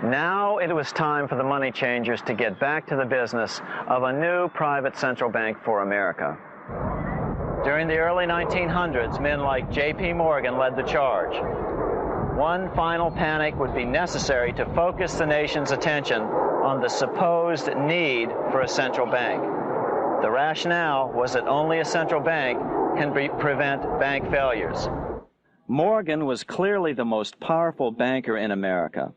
Now it was time for the money changers to get back to the business of a new private central bank for America. During the early 1900s, men like J.P. Morgan led the charge. One final panic would be necessary to focus the nation's attention on the supposed need for a central bank. The rationale was that only a central bank can prevent bank failures. Morgan was clearly the most powerful banker in America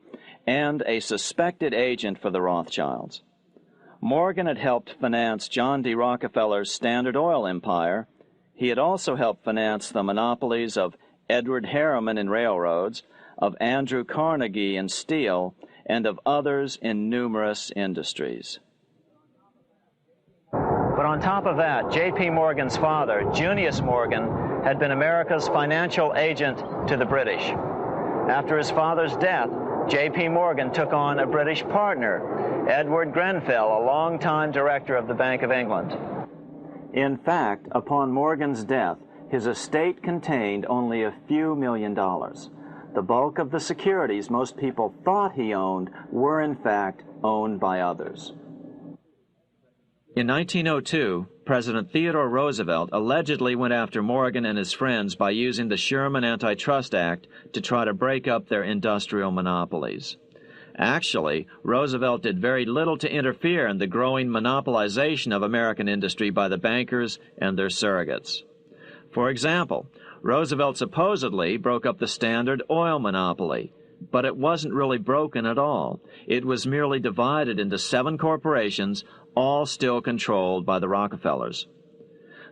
and a suspected agent for the Rothschilds. Morgan had helped finance John D. Rockefeller's Standard Oil empire. He had also helped finance the monopolies of Edward Harriman in railroads, of Andrew Carnegie in steel, and of others in numerous industries. But on top of that, J.P. Morgan's father, Junius Morgan, had been America's financial agent to the British. After his father's death, J.P. Morgan took on a British partner, Edward Grenfell, a longtime director of the Bank of England. In fact, upon Morgan's death, his estate contained only a few $1 million. The bulk of the securities most people thought he owned were in fact owned by others. In 1902, President Theodore Roosevelt allegedly went after Morgan and his friends by using the Sherman Antitrust Act to try to break up their industrial monopolies. Actually, Roosevelt did very little to interfere in the growing monopolization of American industry by the bankers and their surrogates. For example, Roosevelt supposedly broke up the Standard Oil monopoly, but it wasn't really broken at all. It was merely divided into 7 corporations, all still controlled by the Rockefellers.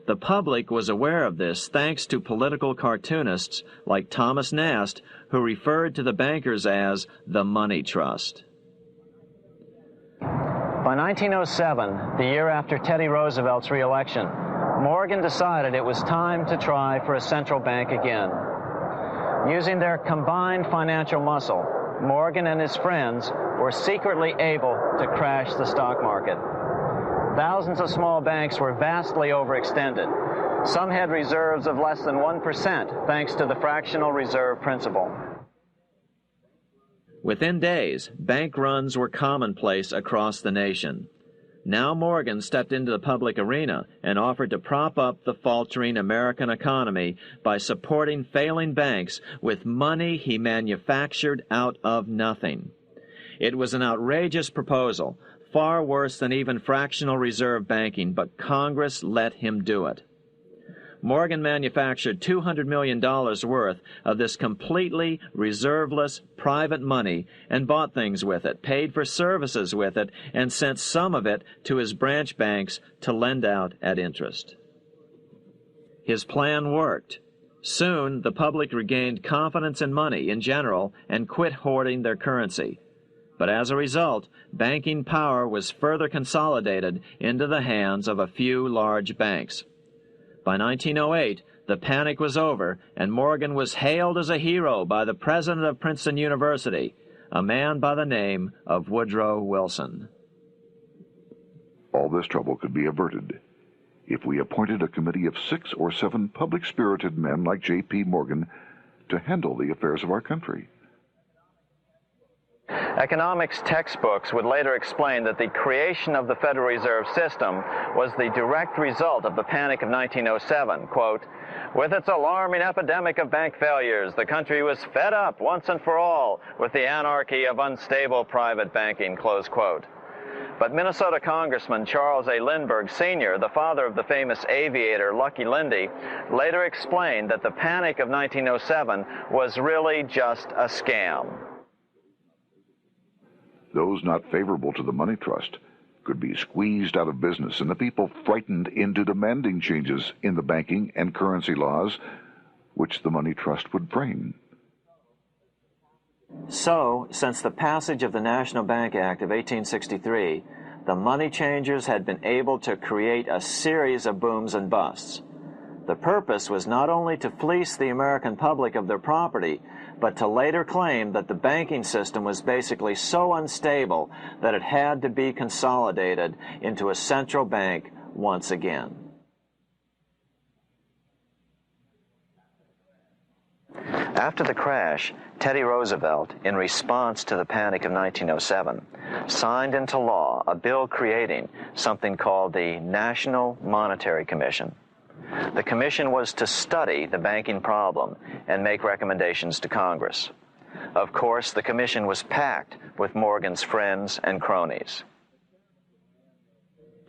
The public was aware of this thanks to political cartoonists like Thomas Nast, who referred to the bankers as the Money Trust. By 1907, the year after Teddy Roosevelt's re-election, Morgan decided it was time to try for a central bank again. Using their combined financial muscle, Morgan and his friends were secretly able to crash the stock market. Thousands of small banks were vastly overextended. Some had reserves of less than 1% thanks to the fractional reserve principle. Within days, bank runs were commonplace across the nation. Now Morgan stepped into the public arena and offered to prop up the faltering American economy by supporting failing banks with money he manufactured out of nothing. It was an outrageous proposal, far worse than even fractional reserve banking, but Congress let him do it. Morgan manufactured $200 million worth of this completely reserveless private money and bought things with it, paid for services with it, and sent some of it to his branch banks to lend out at interest. His plan worked. Soon, the public regained confidence in money in general and quit hoarding their currency. But as a result, banking power was further consolidated into the hands of a few large banks. By 1908, the panic was over, and Morgan was hailed as a hero by the president of Princeton University, a man by the name of Woodrow Wilson. All this trouble could be averted if we appointed a committee of 6 or 7 public-spirited men like J.P. Morgan to handle the affairs of our country. Economics textbooks would later explain that the creation of the Federal Reserve System was the direct result of the Panic of 1907. Quote, "With its alarming epidemic of bank failures, the country was fed up once and for all with the anarchy of unstable private banking," close quote. But Minnesota Congressman Charles A. Lindbergh Sr., the father of the famous aviator Lucky Lindy, later explained that the Panic of 1907 was really just a scam. Those not favorable to the money trust could be squeezed out of business and the people frightened into demanding changes in the banking and currency laws which the money trust would frame. So, since the passage of the National Bank Act of 1863, the money changers had been able to create a series of booms and busts. The purpose was not only to fleece the American public of their property, but to later claim that the banking system was basically so unstable that it had to be consolidated into a central bank once again. After the crash, Teddy Roosevelt, in response to the panic of 1907, signed into law a bill creating something called the National Monetary Commission. The commission was to study the banking problem and make recommendations to Congress. Of course, the commission was packed with Morgan's friends and cronies.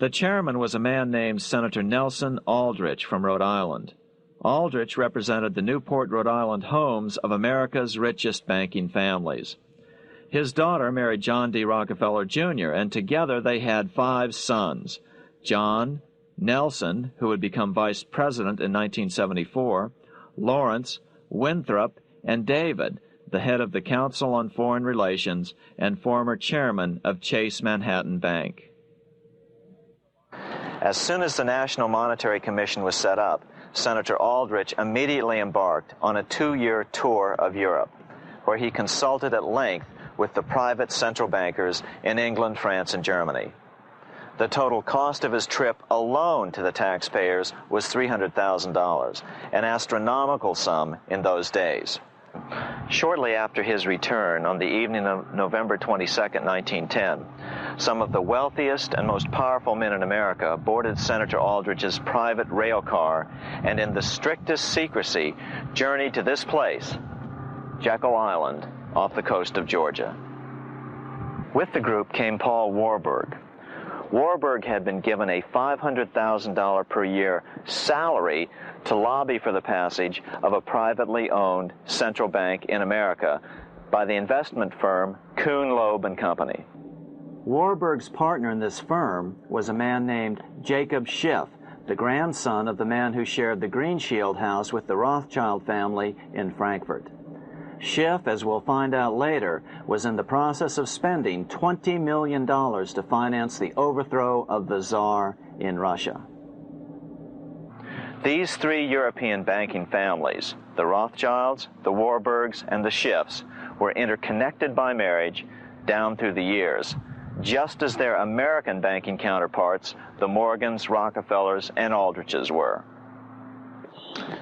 The chairman was a man named Senator Nelson Aldrich from Rhode Island. Aldrich represented the Newport, Rhode Island homes of America's richest banking families. His daughter married John D. Rockefeller, Jr., and together they had 5 sons: John, Nelson, who would become vice president in 1974, Lawrence, Winthrop, and David, the head of the Council on Foreign Relations and former chairman of Chase Manhattan Bank. As soon as the National Monetary Commission was set up, Senator Aldrich immediately embarked on a 2-year tour of Europe, where he consulted at length with the private central bankers in England, France, and Germany. The total cost of his trip alone to the taxpayers was $300,000, an astronomical sum in those days. Shortly after his return, on the evening of November 22, 1910, some of the wealthiest and most powerful men in America boarded Senator Aldrich's private rail car and in the strictest secrecy journeyed to this place, Jekyll Island, off the coast of Georgia. With the group came Paul Warburg. Warburg had been given a $500,000 per year salary to lobby for the passage of a privately owned central bank in America by the investment firm Kuhn, Loeb & Company. Warburg's partner in this firm was a man named Jacob Schiff, the grandson of the man who shared the Greenshield house with the Rothschild family in Frankfurt. Schiff, as we'll find out later, was in the process of spending $20 million to finance the overthrow of the Tsar in Russia. These 3 European banking families, the Rothschilds, the Warburgs, and the Schiffs, were interconnected by marriage down through the years, just as their American banking counterparts, the Morgans, Rockefellers, and Aldriches were.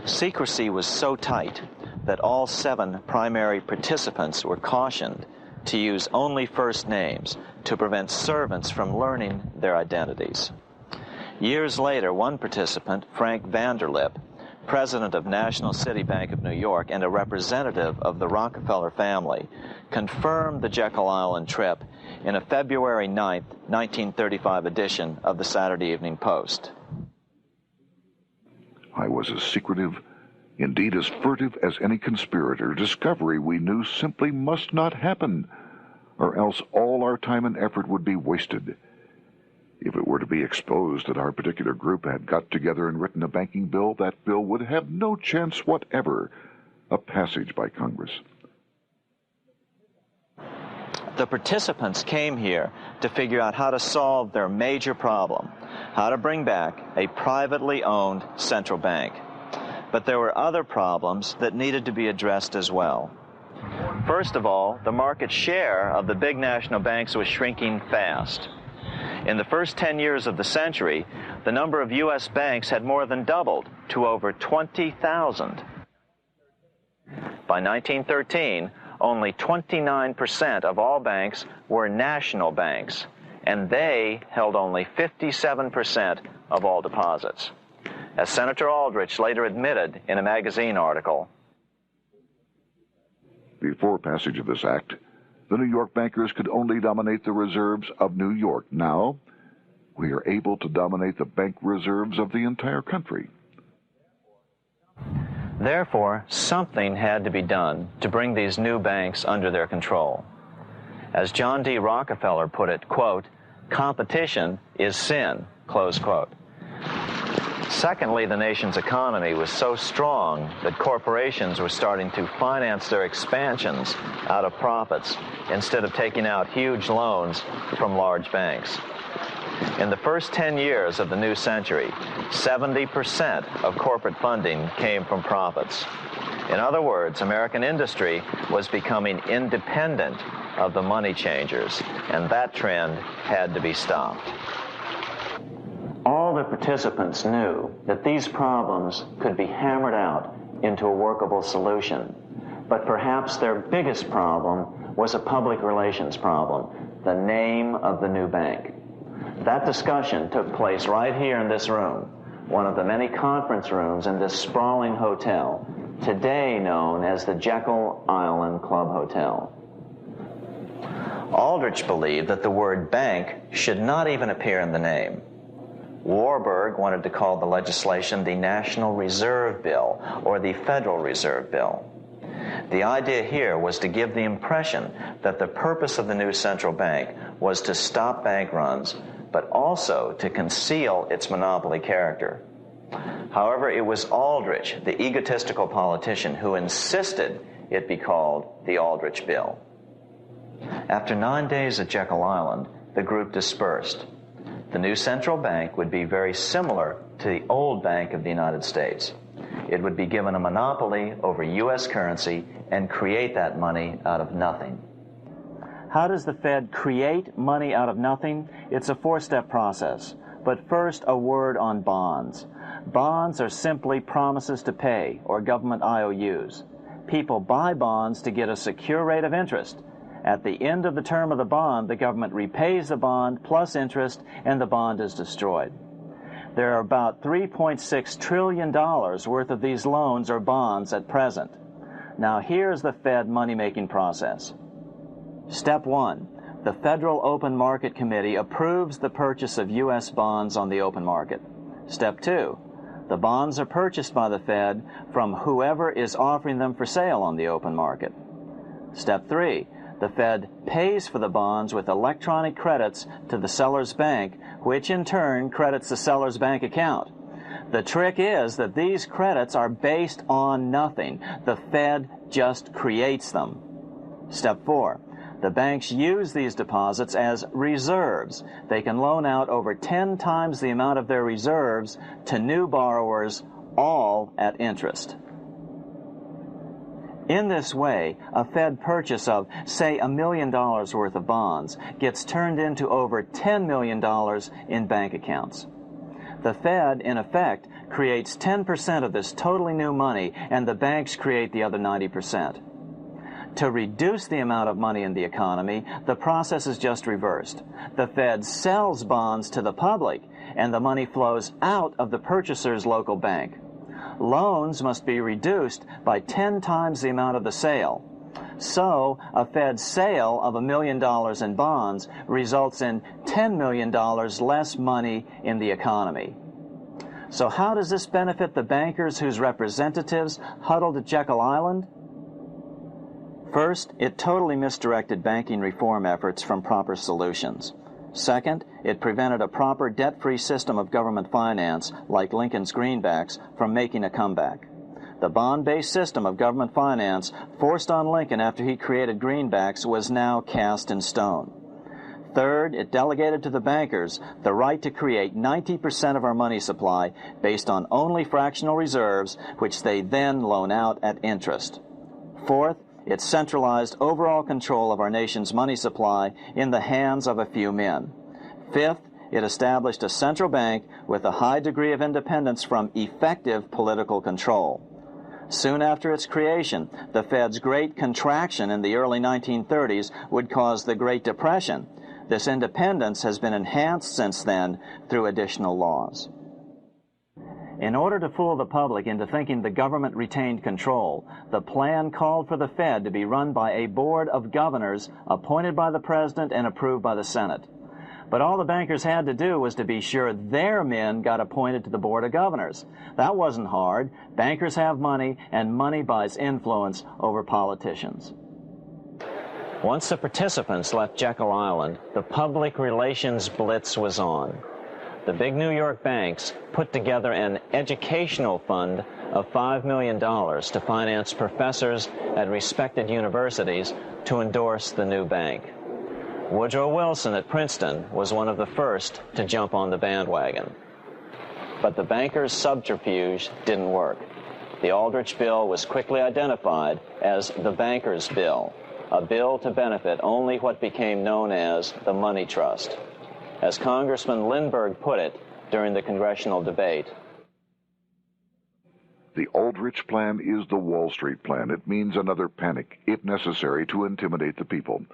Secrecy was so tight that all 7 primary participants were cautioned to use only first names to prevent servants from learning their identities. Years later, one participant, Frank Vanderlip, president of National City Bank of New York and a representative of the Rockefeller family, confirmed the Jekyll Island trip in a February 9, 1935 edition of the Saturday Evening Post. I was as secretive, indeed as furtive as any conspirator. Discovery, we knew, simply must not happen, or else all our time and effort would be wasted. If it were to be exposed that our particular group had got together and written a banking bill, that bill would have no chance whatever of passage by Congress. The participants came here to figure out how to solve their major problem, how to bring back a privately owned central bank. But there were other problems that needed to be addressed as well. First of all, the market share of the big national banks was shrinking fast. In the first 10 years of the century, the number of U.S. banks had more than doubled to over 20,000. By 1913, only 29% of all banks were national banks, and they held only 57% of all deposits. As Senator Aldrich later admitted in a magazine article, before passage of this act, the New York bankers could only dominate the reserves of New York. Now, we are able to dominate the bank reserves of the entire country. Therefore, something had to be done to bring these new banks under their control. As John D. Rockefeller put it, quote, "Competition is sin," close quote. Secondly, the nation's economy was so strong that corporations were starting to finance their expansions out of profits instead of taking out huge loans from large banks. In the first 10 years of the new century, 70% of corporate funding came from profits. In other words, American industry was becoming independent of the money changers, and that trend had to be stopped. All the participants knew that these problems could be hammered out into a workable solution, but perhaps their biggest problem was a public relations problem, the name of the new bank. That discussion took place right here in this room, one of the many conference rooms in this sprawling hotel, today known as the Jekyll Island Club Hotel. Aldrich believed that the word bank should not even appear in the name. Warburg wanted to call the legislation the National Reserve Bill or the Federal Reserve Bill. The idea here was to give the impression that the purpose of the new central bank was to stop bank runs, but also to conceal its monopoly character. However, it was Aldrich, the egotistical politician, who insisted it be called the Aldrich Bill. After 9 days at Jekyll Island, the group dispersed. The new central bank would be very similar to the old Bank of the United States. It would be given a monopoly over U.S. currency and create that money out of nothing. How does the Fed create money out of nothing? It's a four-step process. But first, a word on bonds. Bonds are simply promises to pay, or government IOUs. People buy bonds to get a secure rate of interest. At the end of the term of the bond, the government repays the bond plus interest, and the bond is destroyed. There are about $3.6 trillion worth of these loans or bonds at present. Now here's the Fed money-making process. Step 1. The Federal Open Market Committee approves the purchase of U.S. bonds on the open market. Step 2. The bonds are purchased by the Fed from whoever is offering them for sale on the open market. Step 3. The Fed pays for the bonds with electronic credits to the seller's bank, which in turn credits the seller's bank account. The trick is that these credits are based on nothing. The Fed just creates them. Step 4. The banks use these deposits as reserves. They can loan out over 10 times the amount of their reserves to new borrowers, all at interest. In this way, a Fed purchase of, say, $1 million worth of bonds gets turned into over $10 million in bank accounts. The Fed, in effect, creates 10% of this totally new money, and the banks create the other 90%. To reduce the amount of money in the economy, the process is just reversed. The Fed sells bonds to the public, and the money flows out of the purchaser's local bank. Loans must be reduced by 10 times the amount of the sale. So, a Fed sale of $1 million in bonds results in $10 million less money in the economy. So how does this benefit the bankers whose representatives huddled at Jekyll Island? First, it totally misdirected banking reform efforts from proper solutions. Second, it prevented a proper debt-free system of government finance, like Lincoln's greenbacks, from making a comeback. The bond-based system of government finance forced on Lincoln after he created greenbacks was now cast in stone. Third, it delegated to the bankers the right to create 90% of our money supply based on only fractional reserves, which they then loan out at interest. Fourth, it centralized overall control of our nation's money supply in the hands of a few men. Fifth, it established a central bank with a high degree of independence from effective political control. Soon after its creation, the Fed's great contraction in the early 1930s would cause the Great Depression. This independence has been enhanced since then through additional laws. In order to fool the public into thinking the government retained control, the plan called for the Fed to be run by a board of governors appointed by the President and approved by the Senate. But all the bankers had to do was to be sure their men got appointed to the board of governors. That wasn't hard. Bankers have money, and money buys influence over politicians. Once the participants left Jekyll Island, the public relations blitz was on. The big New York banks put together an educational fund of $5 million to finance professors at respected universities to endorse the new bank. Woodrow Wilson at Princeton was one of the first to jump on the bandwagon. But the bankers' subterfuge didn't work. The Aldrich Bill was quickly identified as the Bankers' Bill, a bill to benefit only what became known as the Money Trust. As Congressman Lindbergh put it during the congressional debate, The Aldrich Plan is the Wall Street Plan. It means another panic, if necessary, to intimidate the people.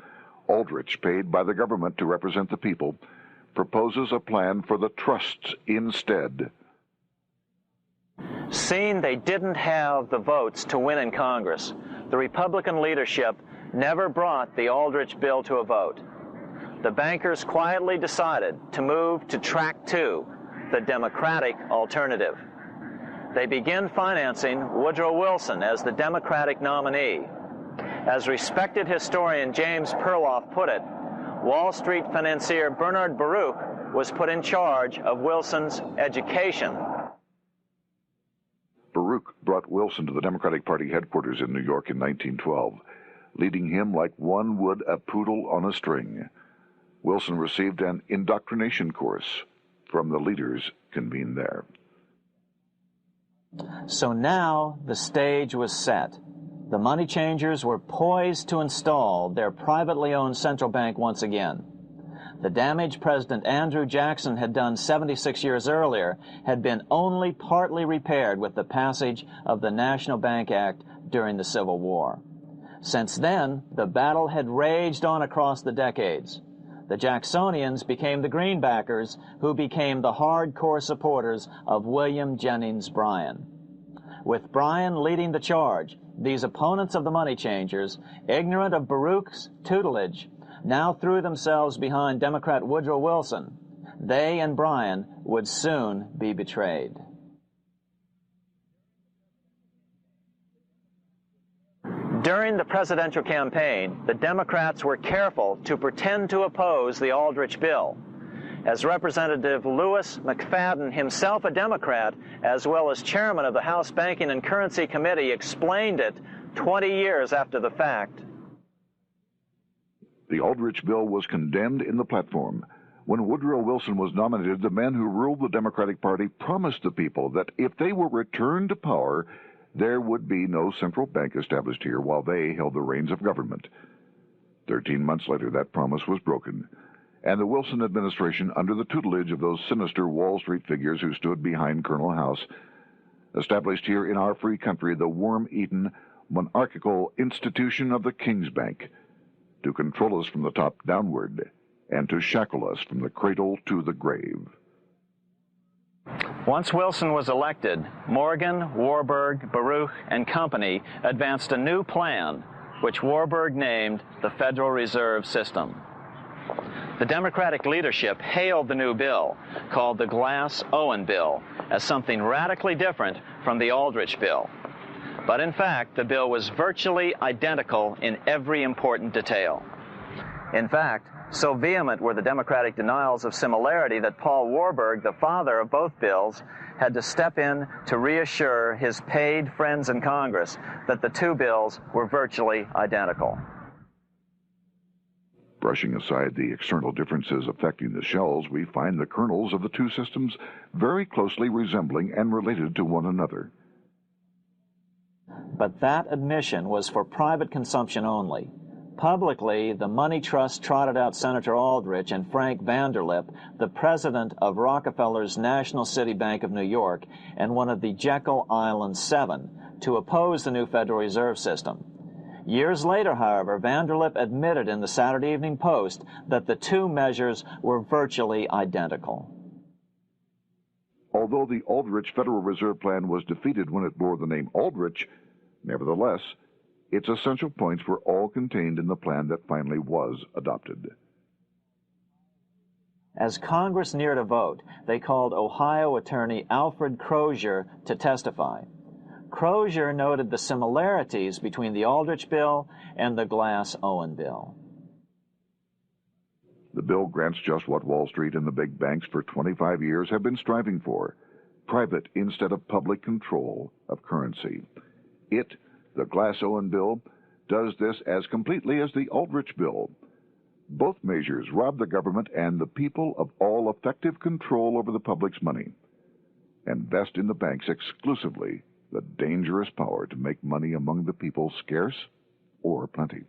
Aldrich, paid by the government to represent the people, proposes a plan for the trusts instead. Seeing they didn't have the votes to win in Congress, the Republican leadership never brought the Aldrich bill to a vote. The bankers quietly decided to move to track 2, the Democratic alternative. They began financing Woodrow Wilson as the Democratic nominee. As respected historian James Perloff put it, Wall Street financier Bernard Baruch was put in charge of Wilson's education. Baruch brought Wilson to the Democratic Party headquarters in New York in 1912, leading him like one would a poodle on a string. Wilson received an indoctrination course from the leaders convened there. So now the stage was set. The money changers were poised to install their privately owned central bank once again. The damage President Andrew Jackson had done 76 years earlier had been only partly repaired with the passage of the National Bank Act during the Civil War. Since then, the battle had raged on across the decades. The Jacksonians became the Greenbackers, who became the hardcore supporters of William Jennings Bryan. With Bryan leading the charge, these opponents of the money changers, ignorant of Baruch's tutelage, now threw themselves behind Democrat Woodrow Wilson. They and Bryan would soon be betrayed. During the presidential campaign, the Democrats were careful to pretend to oppose the Aldrich bill. As Representative Lewis McFadden, himself a Democrat, as well as chairman of the House Banking and Currency Committee, explained it 20 years after the fact. The Aldrich bill was condemned in the platform. When Woodrow Wilson was nominated, the men who ruled the Democratic Party promised the people that if they were returned to power, there would be no central bank established here while they held the reins of government. 13 months later, that promise was broken, and the Wilson administration, under the tutelage of those sinister Wall Street figures who stood behind Colonel House, established here in our free country the worm-eaten, monarchical institution of the King's Bank, to control us from the top downward and to shackle us from the cradle to the grave. Once Wilson was elected, Morgan, Warburg, Baruch, and company advanced a new plan, which Warburg named the Federal Reserve System. The Democratic leadership hailed the new bill, called the Glass-Owen Bill, as something radically different from the Aldrich Bill. But in fact, the bill was virtually identical in every important detail. In fact, so vehement were the Democratic denials of similarity that Paul Warburg, the father of both bills, had to step in to reassure his paid friends in Congress that the two bills were virtually identical. Brushing aside the external differences affecting the shells, we find the kernels of the two systems very closely resembling and related to one another. But that admission was for private consumption only. Publicly, the money trust trotted out Senator Aldrich and Frank Vanderlip, the president of Rockefeller's National City Bank of New York and one of the Jekyll Island Seven, to oppose the new Federal Reserve System. Years later, however, Vanderlip admitted in the Saturday Evening Post that the two measures were virtually identical. Although the Aldrich Federal Reserve Plan was defeated when it bore the name Aldrich, nevertheless, its essential points were all contained in the plan that finally was adopted. As Congress neared a vote, they called Ohio attorney Alfred Crozier to testify. Crozier noted the similarities between the Aldrich Bill and the Glass-Owen Bill. The bill grants just what Wall Street and the big banks for 25 years have been striving for: private instead of public control of currency. It, the Glass-Owen Bill, does this as completely as the Aldrich Bill. Both measures rob the government and the people of all effective control over the public's money, and vest in the banks exclusively the dangerous power to make money among the people scarce or plenty.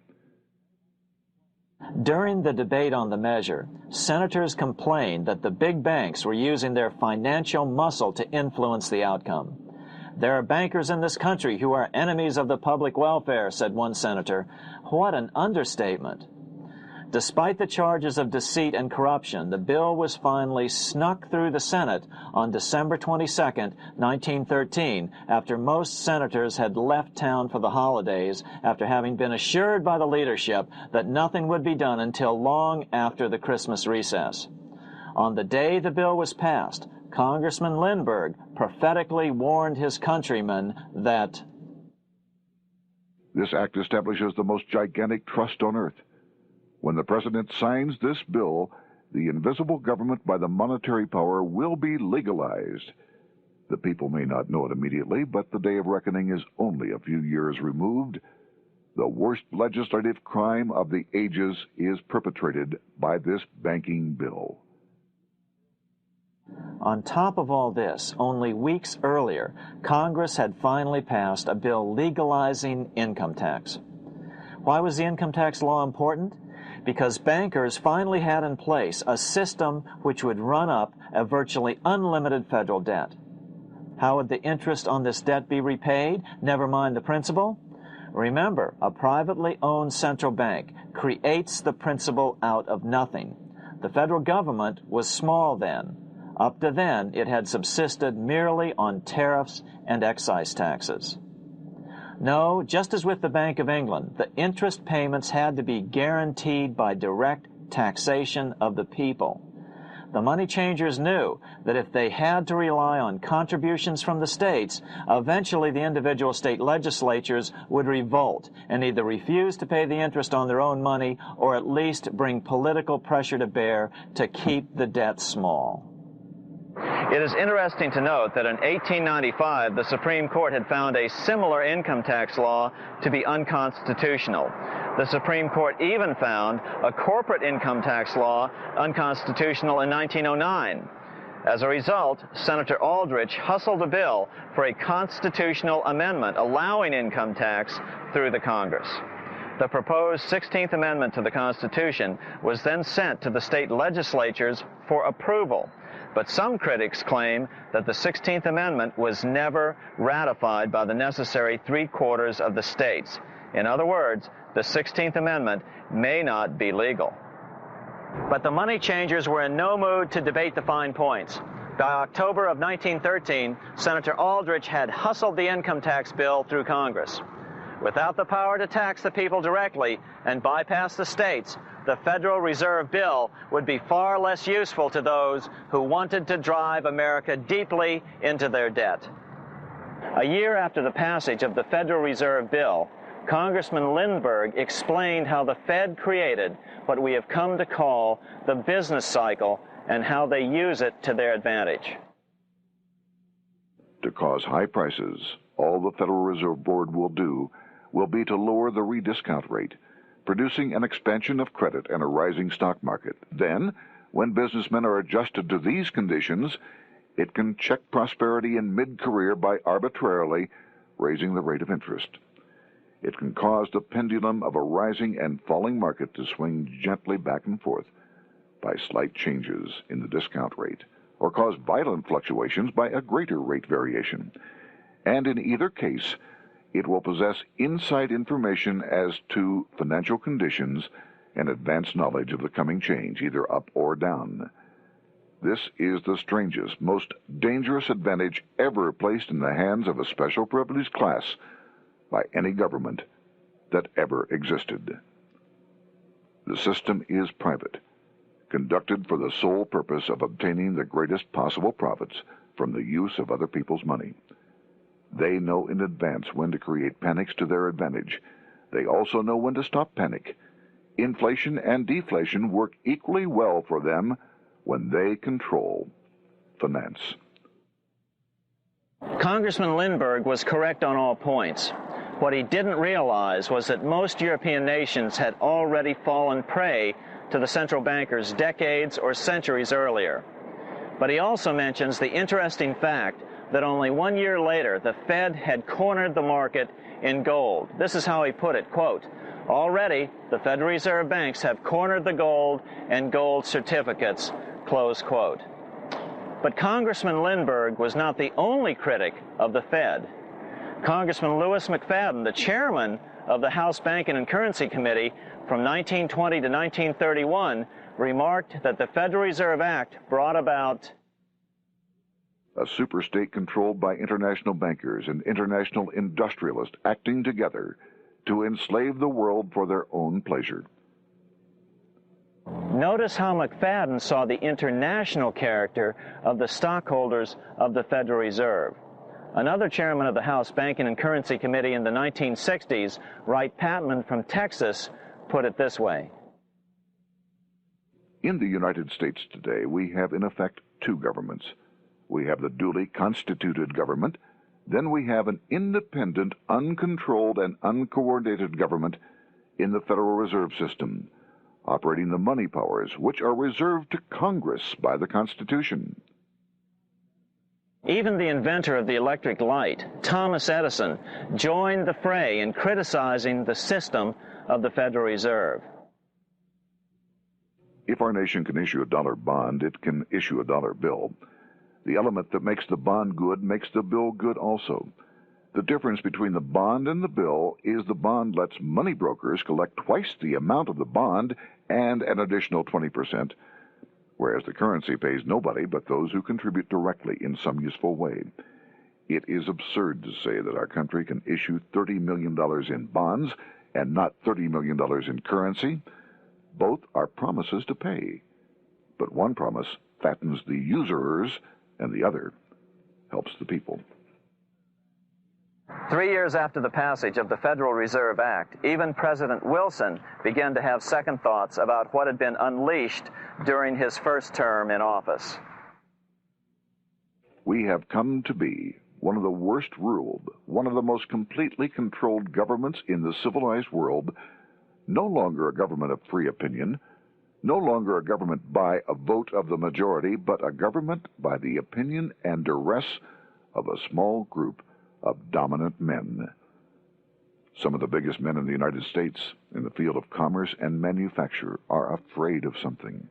During the debate on the measure, senators complained that the big banks were using their financial muscle to influence the outcome. "There are bankers in this country who are enemies of the public welfare," said one senator. What an understatement. Despite the charges of deceit and corruption, the bill was finally snuck through the Senate on December 22, 1913, after most senators had left town for the holidays, after having been assured by the leadership that nothing would be done until long after the Christmas recess. On the day the bill was passed, Congressman Lindbergh prophetically warned his countrymen that this act establishes the most gigantic trust on earth. When the President signs this bill, the invisible government by the monetary power will be legalized. The people may not know it immediately, but the day of reckoning is only a few years removed. The worst legislative crime of the ages is perpetrated by this banking bill. On top of all this, only weeks earlier, Congress had finally passed a bill legalizing income tax. Why was the income tax law important? Because bankers finally had in place a system which would run up a virtually unlimited federal debt. How would the interest on this debt be repaid, never mind the principal? Remember, a privately owned central bank creates the principal out of nothing. The federal government was small then. Up to then, it had subsisted merely on tariffs and excise taxes. No, just as with the Bank of England, the interest payments had to be guaranteed by direct taxation of the people. The money changers knew that if they had to rely on contributions from the states, eventually the individual state legislatures would revolt and either refuse to pay the interest on their own money or at least bring political pressure to bear to keep the debt small. It is interesting to note that in 1895, the Supreme Court had found a similar income tax law to be unconstitutional. The Supreme Court even found a corporate income tax law unconstitutional in 1909. As a result, Senator Aldrich hustled a bill for a constitutional amendment allowing income tax through the Congress. The proposed 16th Amendment to the Constitution was then sent to the state legislatures for approval. But some critics claim that the 16th Amendment was never ratified by the necessary 3/4 of the states. In other words, the 16th Amendment may not be legal. But the money changers were in no mood to debate the fine points. By October of 1913, Senator Aldrich had hustled the income tax bill through Congress. Without the power to tax the people directly and bypass the states, the Federal Reserve Bill would be far less useful to those who wanted to drive America deeply into their debt. A year after the passage of the Federal Reserve Bill, Congressman Lindbergh explained how the Fed created what we have come to call the business cycle and how they use it to their advantage. To cause high prices, all the Federal Reserve Board will do will be to lower the rediscount rate, producing an expansion of credit and a rising stock market. Then, when businessmen are adjusted to these conditions, it can check prosperity in mid-career by arbitrarily raising the rate of interest. It can cause the pendulum of a rising and falling market to swing gently back and forth by slight changes in the discount rate, or cause violent fluctuations by a greater rate variation. And in either case, it will possess inside information as to financial conditions and advanced knowledge of the coming change, either up or down. This is the strangest, most dangerous advantage ever placed in the hands of a special privileged class by any government that ever existed. The system is private, conducted for the sole purpose of obtaining the greatest possible profits from the use of other people's money. They know in advance when to create panics to their advantage. They also know when to stop panic. Inflation and deflation work equally well for them when they control finance. Congressman Lindbergh was correct on all points. What he didn't realize was that most European nations had already fallen prey to the central bankers decades or centuries earlier. But he also mentions the interesting fact that only 1 year later, the Fed had cornered the market in gold. This is how he put it, quote, "Already, the Federal Reserve banks have cornered the gold and gold certificates," close quote. But Congressman Lindbergh was not the only critic of the Fed. Congressman Louis McFadden, the chairman of the House Banking and Currency Committee from 1920 to 1931, remarked that the Federal Reserve Act brought about a superstate controlled by international bankers and international industrialists acting together to enslave the world for their own pleasure. Notice how McFadden saw the international character of the stockholders of the Federal Reserve. Another chairman of the House Banking and Currency Committee in the 1960s, Wright Patman from Texas, put it this way. In the United States today, we have in effect two governments. We have the duly constituted government, then we have an independent, uncontrolled, and uncoordinated government in the Federal Reserve System, operating the money powers which are reserved to Congress by the Constitution. Even the inventor of the electric light, Thomas Edison, joined the fray in criticizing the system of the Federal Reserve. If our nation can issue a dollar bond, it can issue a dollar bill. The element that makes the bond good makes the bill good also. The difference between the bond and the bill is the bond lets money brokers collect twice the amount of the bond and an additional 20%, whereas the currency pays nobody but those who contribute directly in some useful way. It is absurd to say that our country can issue $30 million in bonds and not $30 million in currency. Both are promises to pay, but one promise fattens the usurers and the other helps the people. 3 years after the passage of the Federal Reserve Act, even President Wilson began to have second thoughts about what had been unleashed during his first term in office. We have come to be one of the worst ruled, one of the most completely controlled governments in the civilized world, no longer a government of free opinion, no longer a government by a vote of the majority, but a government by the opinion and duress of a small group of dominant men. Some of the biggest men in the United States in the field of commerce and manufacture are afraid of something.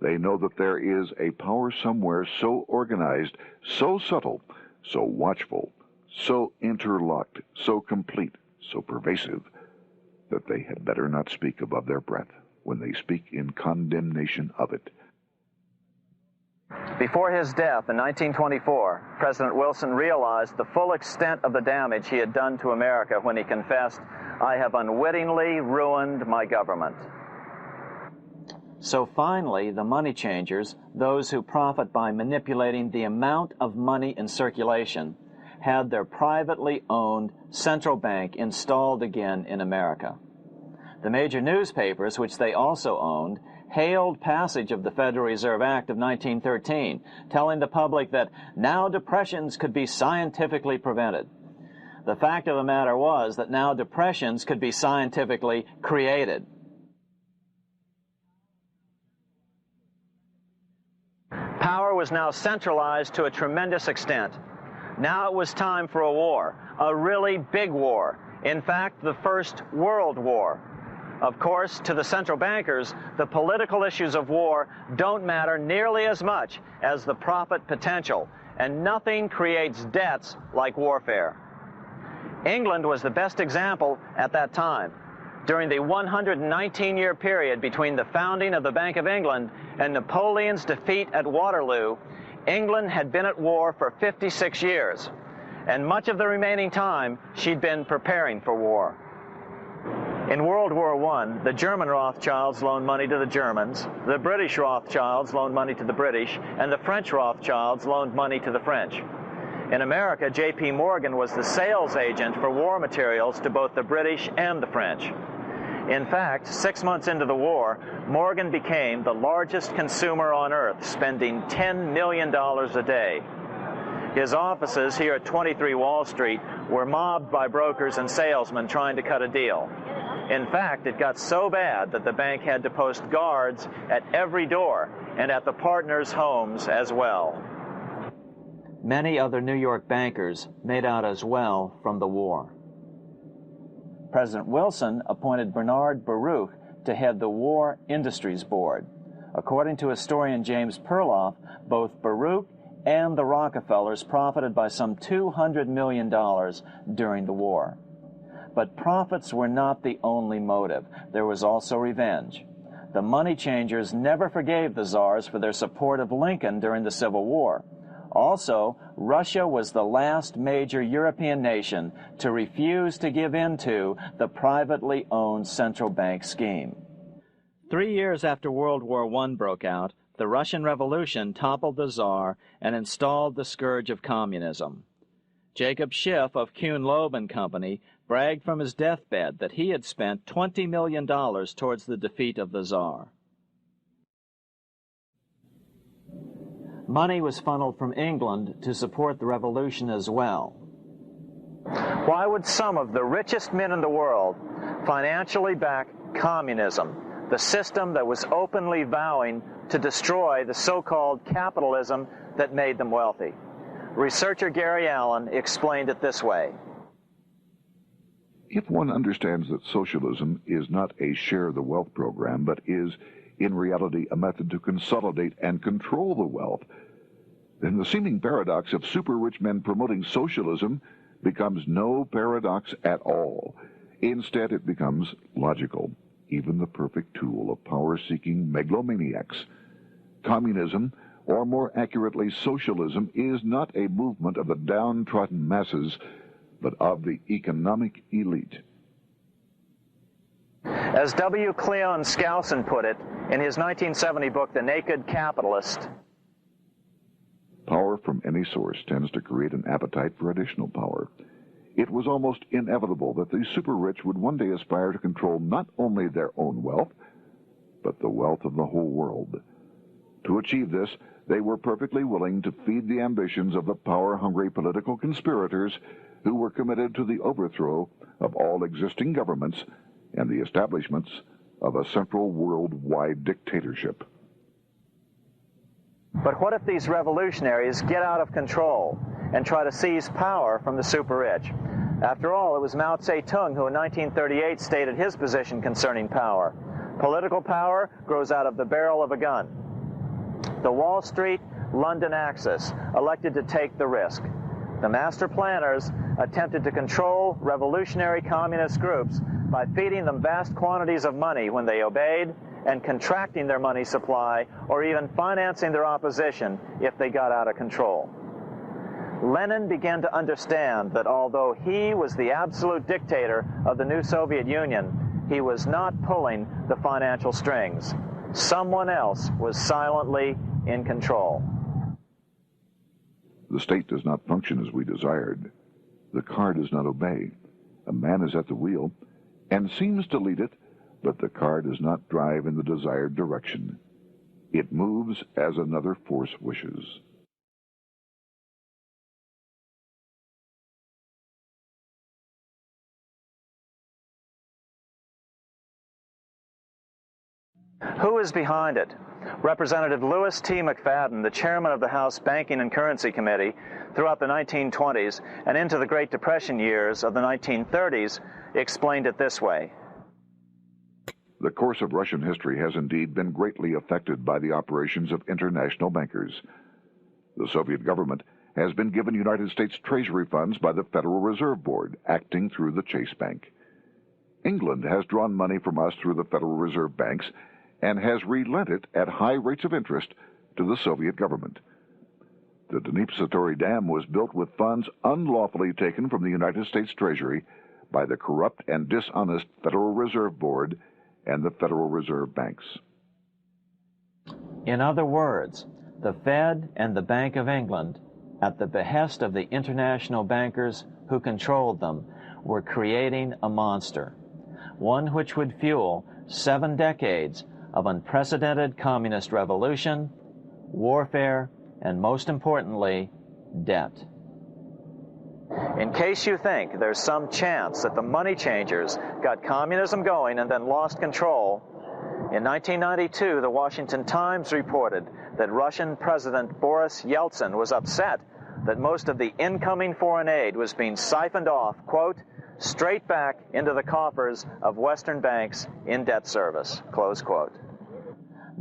They know that there is a power somewhere so organized, so subtle, so watchful, so interlocked, so complete, so pervasive, that they had better not speak above their breath when they speak in condemnation of it. Before his death in 1924, President Wilson realized the full extent of the damage he had done to America when he confessed, "I have unwittingly ruined my government." So finally, the money changers, those who profit by manipulating the amount of money in circulation, had their privately owned central bank installed again in America. The major newspapers, which they also owned, hailed passage of the Federal Reserve Act of 1913, telling the public that now depressions could be scientifically prevented. The fact of the matter was that now depressions could be scientifically created. Power was now centralized to a tremendous extent. Now it was time for a war, a really big war. In fact, the First World War. Of course, to the central bankers, the political issues of war don't matter nearly as much as the profit potential, and nothing creates debts like warfare. England was the best example at that time. During the 119-year period between the founding of the Bank of England and Napoleon's defeat at Waterloo, England had been at war for 56 years, and much of the remaining time she'd been preparing for war. In World War I, the German Rothschilds loaned money to the Germans, the British Rothschilds loaned money to the British, and the French Rothschilds loaned money to the French. In America, J.P. Morgan was the sales agent for war materials to both the British and the French. In fact, 6 months into the war, Morgan became the largest consumer on earth, spending $10 million a day. His offices here at 23 Wall Street were mobbed by brokers and salesmen trying to cut a deal. In fact, it got so bad that the bank had to post guards at every door and at the partners' homes as well. Many other New York bankers made out as well from the war. President Wilson appointed Bernard Baruch to head the War Industries Board. According to historian James Perloff, both Baruch and the Rockefellers profited by some $200 million during the war. But profits were not the only motive. There was also revenge. The money changers never forgave the czars for their support of Lincoln during the Civil War. Also, Russia was the last major European nation to refuse to give in to the privately owned central bank scheme. 3 years after World War I broke out, the Russian Revolution toppled the Tsar and installed the scourge of communism. Jacob Schiff of Kuhn Loeb and Company bragged from his deathbed that he had spent $20 million towards the defeat of the Tsar. Money was funneled from England to support the revolution as well. Why would some of the richest men in the world financially back communism, the system that was openly vowing to destroy the so-called capitalism that made them wealthy? Researcher Gary Allen explained it this way. If one understands that socialism is not a share the wealth program, but is, in reality, a method to consolidate and control the wealth, then the seeming paradox of super-rich men promoting socialism becomes no paradox at all. Instead, it becomes logical, even the perfect tool of power-seeking megalomaniacs. Communism, or more accurately socialism, is not a movement of the downtrodden masses, but of the economic elite. As W. Cleon Skousen put it in his 1970 book, The Naked Capitalist, power from any source tends to create an appetite for additional power. It was almost inevitable that the super-rich would one day aspire to control not only their own wealth, but the wealth of the whole world. To achieve this, they were perfectly willing to feed the ambitions of the power-hungry political conspirators who were committed to the overthrow of all existing governments and the establishments of a central worldwide dictatorship. but what if these revolutionaries get out of control and try to seize power from the super-rich? After all, it was Mao Zedong who in 1938 stated his position concerning power. Political power grows out of the barrel of a gun. The Wall Street, London axis elected to take the risk. The master planners attempted to control revolutionary communist groups by feeding them vast quantities of money when they obeyed and contracting their money supply or even financing their opposition if they got out of control. Lenin began to understand that although he was the absolute dictator of the new Soviet Union, he was not pulling the financial strings. Someone else was silently in control. The state does not function as we desired. The car does not obey. A man is at the wheel and seems to lead it, but the car does not drive in the desired direction. It moves as another force wishes. Who is behind it? Representative Louis T. McFadden, the chairman of the House Banking and Currency Committee throughout the 1920s and into the Great Depression years of the 1930s, explained it this way. The course of Russian history has indeed been greatly affected by the operations of international bankers. The Soviet government has been given United States Treasury funds by the Federal Reserve Board, acting through the Chase Bank. England has drawn money from us through the Federal Reserve banks and has relent it at high rates of interest to the Soviet government. The Dnipro Dam was built with funds unlawfully taken from the United States Treasury by the corrupt and dishonest Federal Reserve Board and the Federal Reserve banks. In other words, the Fed and the Bank of England, at the behest of the international bankers who controlled them, were creating a monster, one which would fuel 7 decades of unprecedented communist revolution, warfare, and most importantly, debt. In case you think there's some chance that the money changers got communism going and then lost control, in 1992, the Washington Times reported that Russian President Boris Yeltsin was upset that most of the incoming foreign aid was being siphoned off, quote, straight back into the coffers of Western banks in debt service, close quote.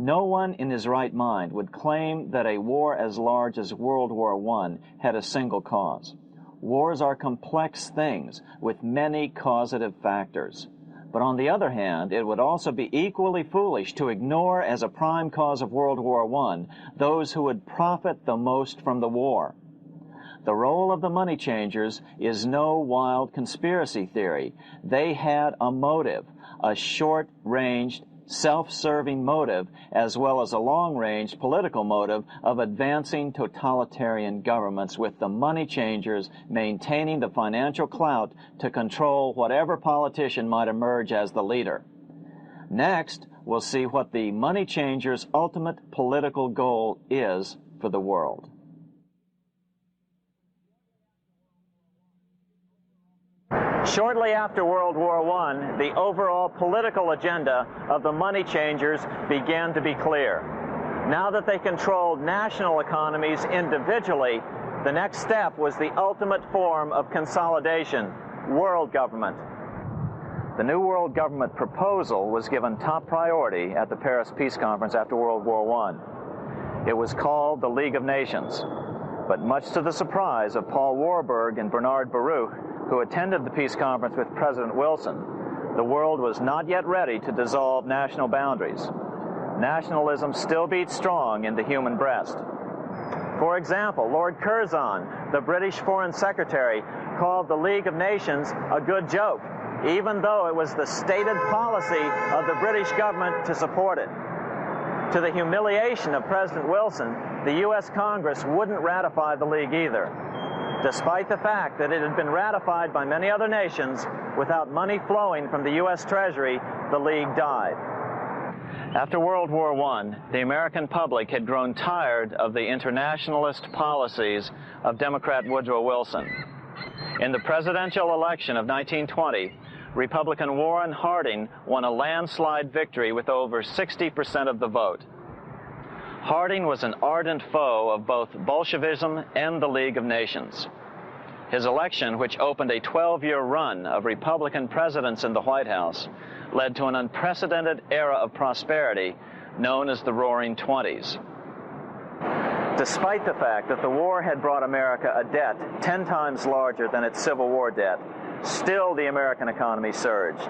No one in his right mind would claim that a war as large as World War I had a single cause. Wars are complex things with many causative factors. But on the other hand, it would also be equally foolish to ignore as a prime cause of World War I those who would profit the most from the war. The role of the money changers is no wild conspiracy theory. They had a motive, a short-ranged, self-serving motive, as well as a long-range political motive of advancing totalitarian governments, with the money changers maintaining the financial clout to control whatever politician might emerge as the leader. Next, we'll see what the money changers' ultimate political goal is for the world. Shortly after World War I, the overall political agenda of the money changers began to be clear. Now that they controlled national economies individually, the next step was the ultimate form of consolidation, world government. The new world government proposal was given top priority at the Paris Peace Conference after World War I. It was called the League of Nations, but much to the surprise of Paul Warburg and Bernard Baruch, who attended the peace conference with President Wilson, the world was not yet ready to dissolve national boundaries. Nationalism still beats strong in the human breast. For example, Lord Curzon, the British Foreign Secretary, called the League of Nations a good joke, even though it was the stated policy of the British government to support it. To the humiliation of President Wilson, the U.S. Congress wouldn't ratify the League either. Despite the fact that it had been ratified by many other nations, without money flowing from the U.S. Treasury, the League died. After World War I, the American public had grown tired of the internationalist policies of Democrat Woodrow Wilson. In the presidential election of 1920, Republican Warren Harding won a landslide victory with over 60% of the vote. Harding was an ardent foe of both Bolshevism and the League of Nations. His election, which opened a 12-year run of Republican presidents in the White House, led to an unprecedented era of prosperity known as the Roaring Twenties. Despite the fact that the war had brought America a debt 10 times larger than its Civil War debt, still the American economy surged.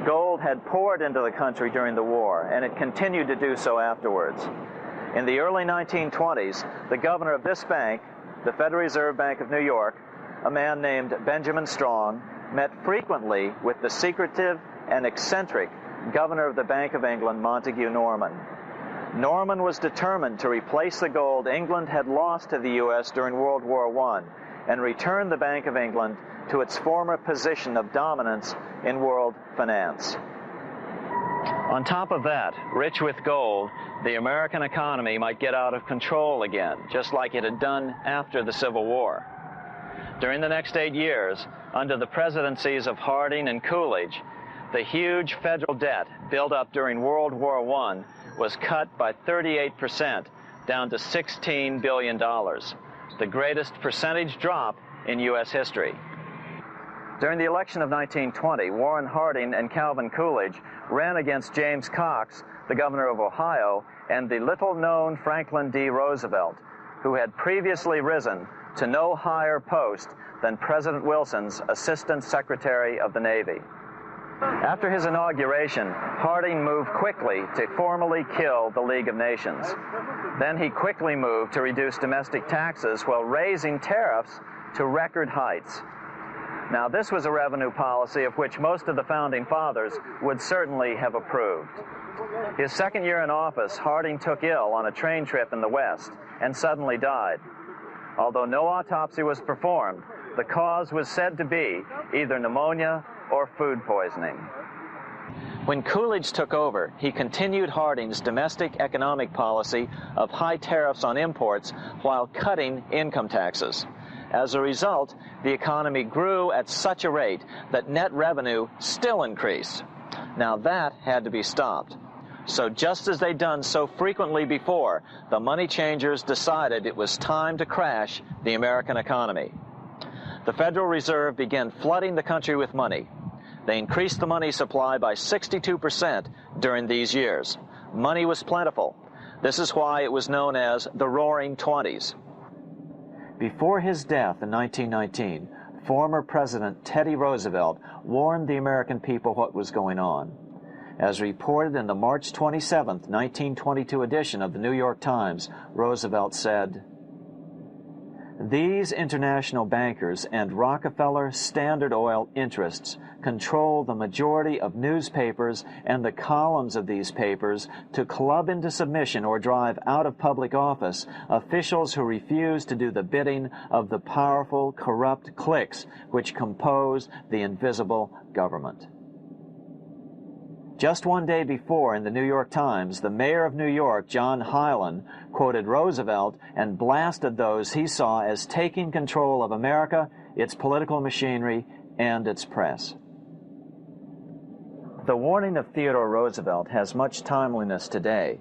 Gold had poured into the country during the war, and it continued to do so afterwards. In the early 1920s, the governor of this bank, the Federal Reserve Bank of New York, a man named Benjamin Strong, met frequently with the secretive and eccentric governor of the Bank of England, Montague Norman. Norman was determined to replace the gold England had lost to the U.S. during World War I and return the Bank of England to its former position of dominance in world finance. On top of that, rich with gold, the American economy might get out of control again, just like it had done after the Civil War. During the next 8 years, under the presidencies of Harding and Coolidge, the huge federal debt built up during World War I was cut by 38%, down to $16 billion, the greatest percentage drop in U.S. history. During the election of 1920, Warren Harding and Calvin Coolidge ran against James Cox, the governor of Ohio, and the little-known Franklin D. Roosevelt, who had previously risen to no higher post than President Wilson's Assistant Secretary of the Navy. After his inauguration, Harding moved quickly to formally kill the League of Nations. Then he quickly moved to reduce domestic taxes while raising tariffs to record heights. Now, this was a revenue policy of which most of the Founding Fathers would certainly have approved. His second year in office, Harding took ill on a train trip in the West and suddenly died. Although no autopsy was performed, the cause was said to be either pneumonia or food poisoning. When Coolidge took over, he continued Harding's domestic economic policy of high tariffs on imports while cutting income taxes. As a result, the economy grew at such a rate that net revenue still increased. Now that had to be stopped. So just as they'd done so frequently before, the money changers decided it was time to crash the American economy. The Federal Reserve began flooding the country with money. They increased the money supply by 62% during these years. money was plentiful. This is why it was known as the Roaring Twenties. Before his death in 1919, former President Teddy Roosevelt warned the American people what was going on. As reported in the March 27, 1922 edition of the New York Times, Roosevelt said, "These international bankers and Rockefeller Standard Oil interests control the majority of newspapers and the columns of these papers to club into submission or drive out of public office officials who refuse to do the bidding of the powerful, corrupt cliques which compose the invisible government." Just one day before, in the New York Times, the mayor of New York, John Hylan, quoted Roosevelt and blasted those he saw as taking control of America, its political machinery, and its press. The warning of Theodore Roosevelt has much timeliness today,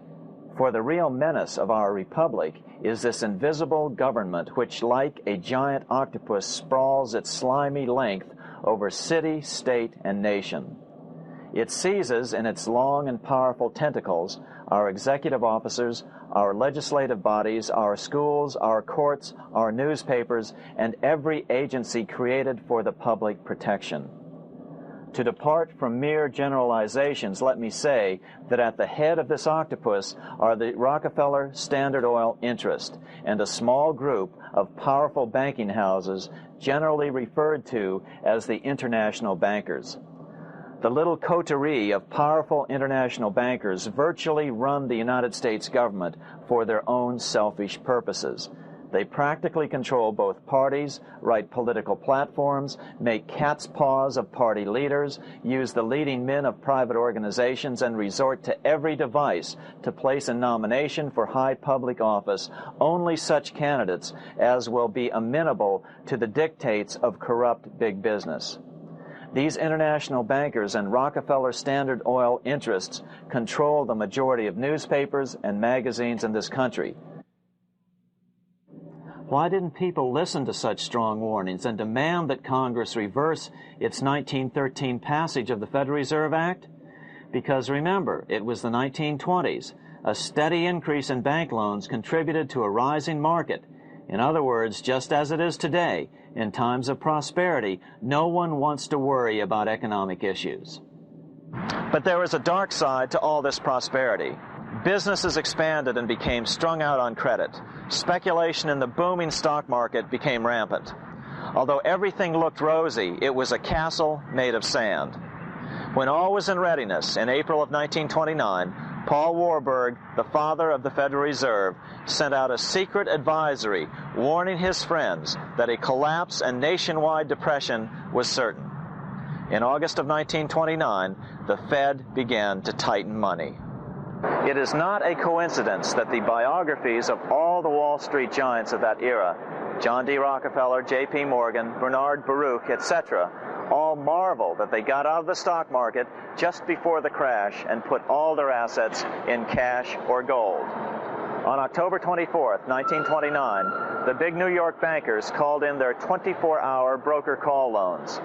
for the real menace of our republic is this invisible government which, like a giant octopus, sprawls its slimy length over city, state, and nation. It seizes in its long and powerful tentacles our executive officers, our legislative bodies, our schools, our courts, our newspapers, and every agency created for the public protection. To depart from mere generalizations, let me say that at the head of this octopus are the Rockefeller Standard Oil interest and a small group of powerful banking houses generally referred to as the international bankers. The little coterie of powerful international bankers virtually run the United States government for their own selfish purposes. They practically control both parties, write political platforms, make cat's paws of party leaders, use the leading men of private organizations, and resort to every device to place in nomination for high public office only such candidates as will be amenable to the dictates of corrupt big business. These international bankers and Rockefeller Standard Oil interests control the majority of newspapers and magazines in this country. Why didn't people listen to such strong warnings and demand that Congress reverse its 1913 passage of the Federal Reserve Act? Because remember, it was the 1920s. A steady increase in bank loans contributed to a rising market. In other words, just as it is today, in times of prosperity, no one wants to worry about economic issues. But there was a dark side to all this prosperity. Businesses expanded and became strung out on credit. Speculation in the booming stock market became rampant. Although everything looked rosy, it was a castle made of sand. When all was in readiness, in April of 1929, Paul Warburg, the father of the Federal Reserve, sent out a secret advisory warning his friends that a collapse and nationwide depression was certain. In August of 1929, the Fed began to tighten money. It is not a coincidence that the biographies of all the Wall Street giants of that era, John D. Rockefeller, J.P. Morgan, Bernard Baruch, etc., all marvel that they got out of the stock market just before the crash and put all their assets in cash or gold. On October 24, 1929, the big New York bankers called in their 24-hour broker call loans.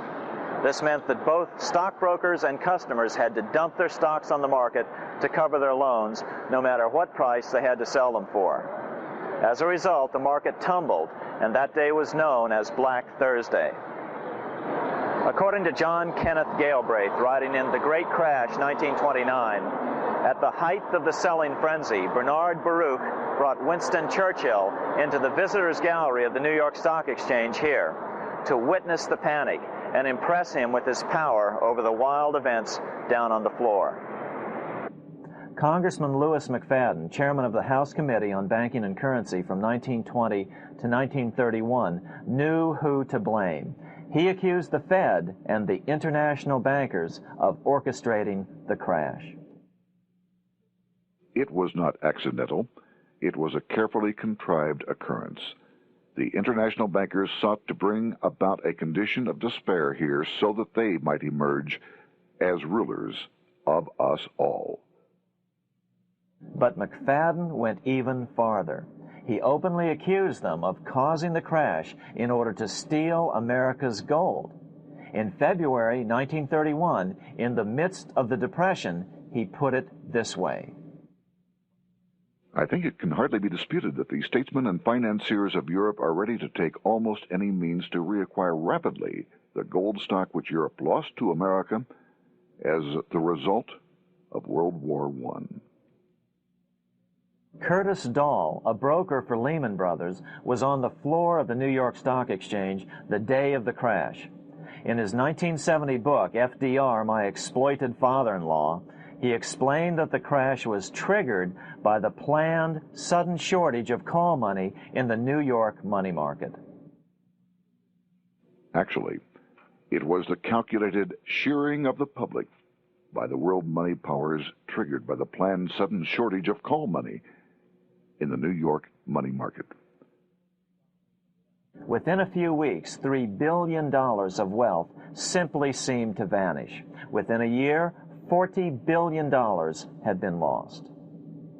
This meant that both stockbrokers and customers had to dump their stocks on the market to cover their loans, no matter what price they had to sell them for. As a result, the market tumbled, and that day was known as Black Thursday. According to John Kenneth Galbraith, writing in The Great Crash, 1929, at the height of the selling frenzy, Bernard Baruch brought Winston Churchill into the visitors' gallery of the New York Stock Exchange here to witness the panic and impress him with his power over the wild events down on the floor. Congressman Louis McFadden, chairman of the House Committee on Banking and Currency from 1920 to 1931, knew who to blame. He accused the Fed and the international bankers of orchestrating the crash. It was not accidental. It was a carefully contrived occurrence. The international bankers sought to bring about a condition of despair here so that they might emerge as rulers of us all. But McFadden went even farther. He openly accused them of causing the crash in order to steal America's gold. In February 1931, in the midst of the Depression, he put it this way. I think it can hardly be disputed that the statesmen and financiers of Europe are ready to take almost any means to reacquire rapidly the gold stock which Europe lost to America as the result of World War I. Curtis Dahl, a broker for Lehman Brothers, was on the floor of the New York Stock Exchange the day of the crash. In his 1970 book, FDR, My Exploited Father-in-Law, he explained that the crash was triggered by the planned sudden shortage of call money in the New York money market. Actually, it was the calculated shearing of the public by the world money powers triggered by the planned sudden shortage of call money in the New York money market. Within a few weeks, $3 billion of wealth simply seemed to vanish. Within a year, $40 billion had been lost.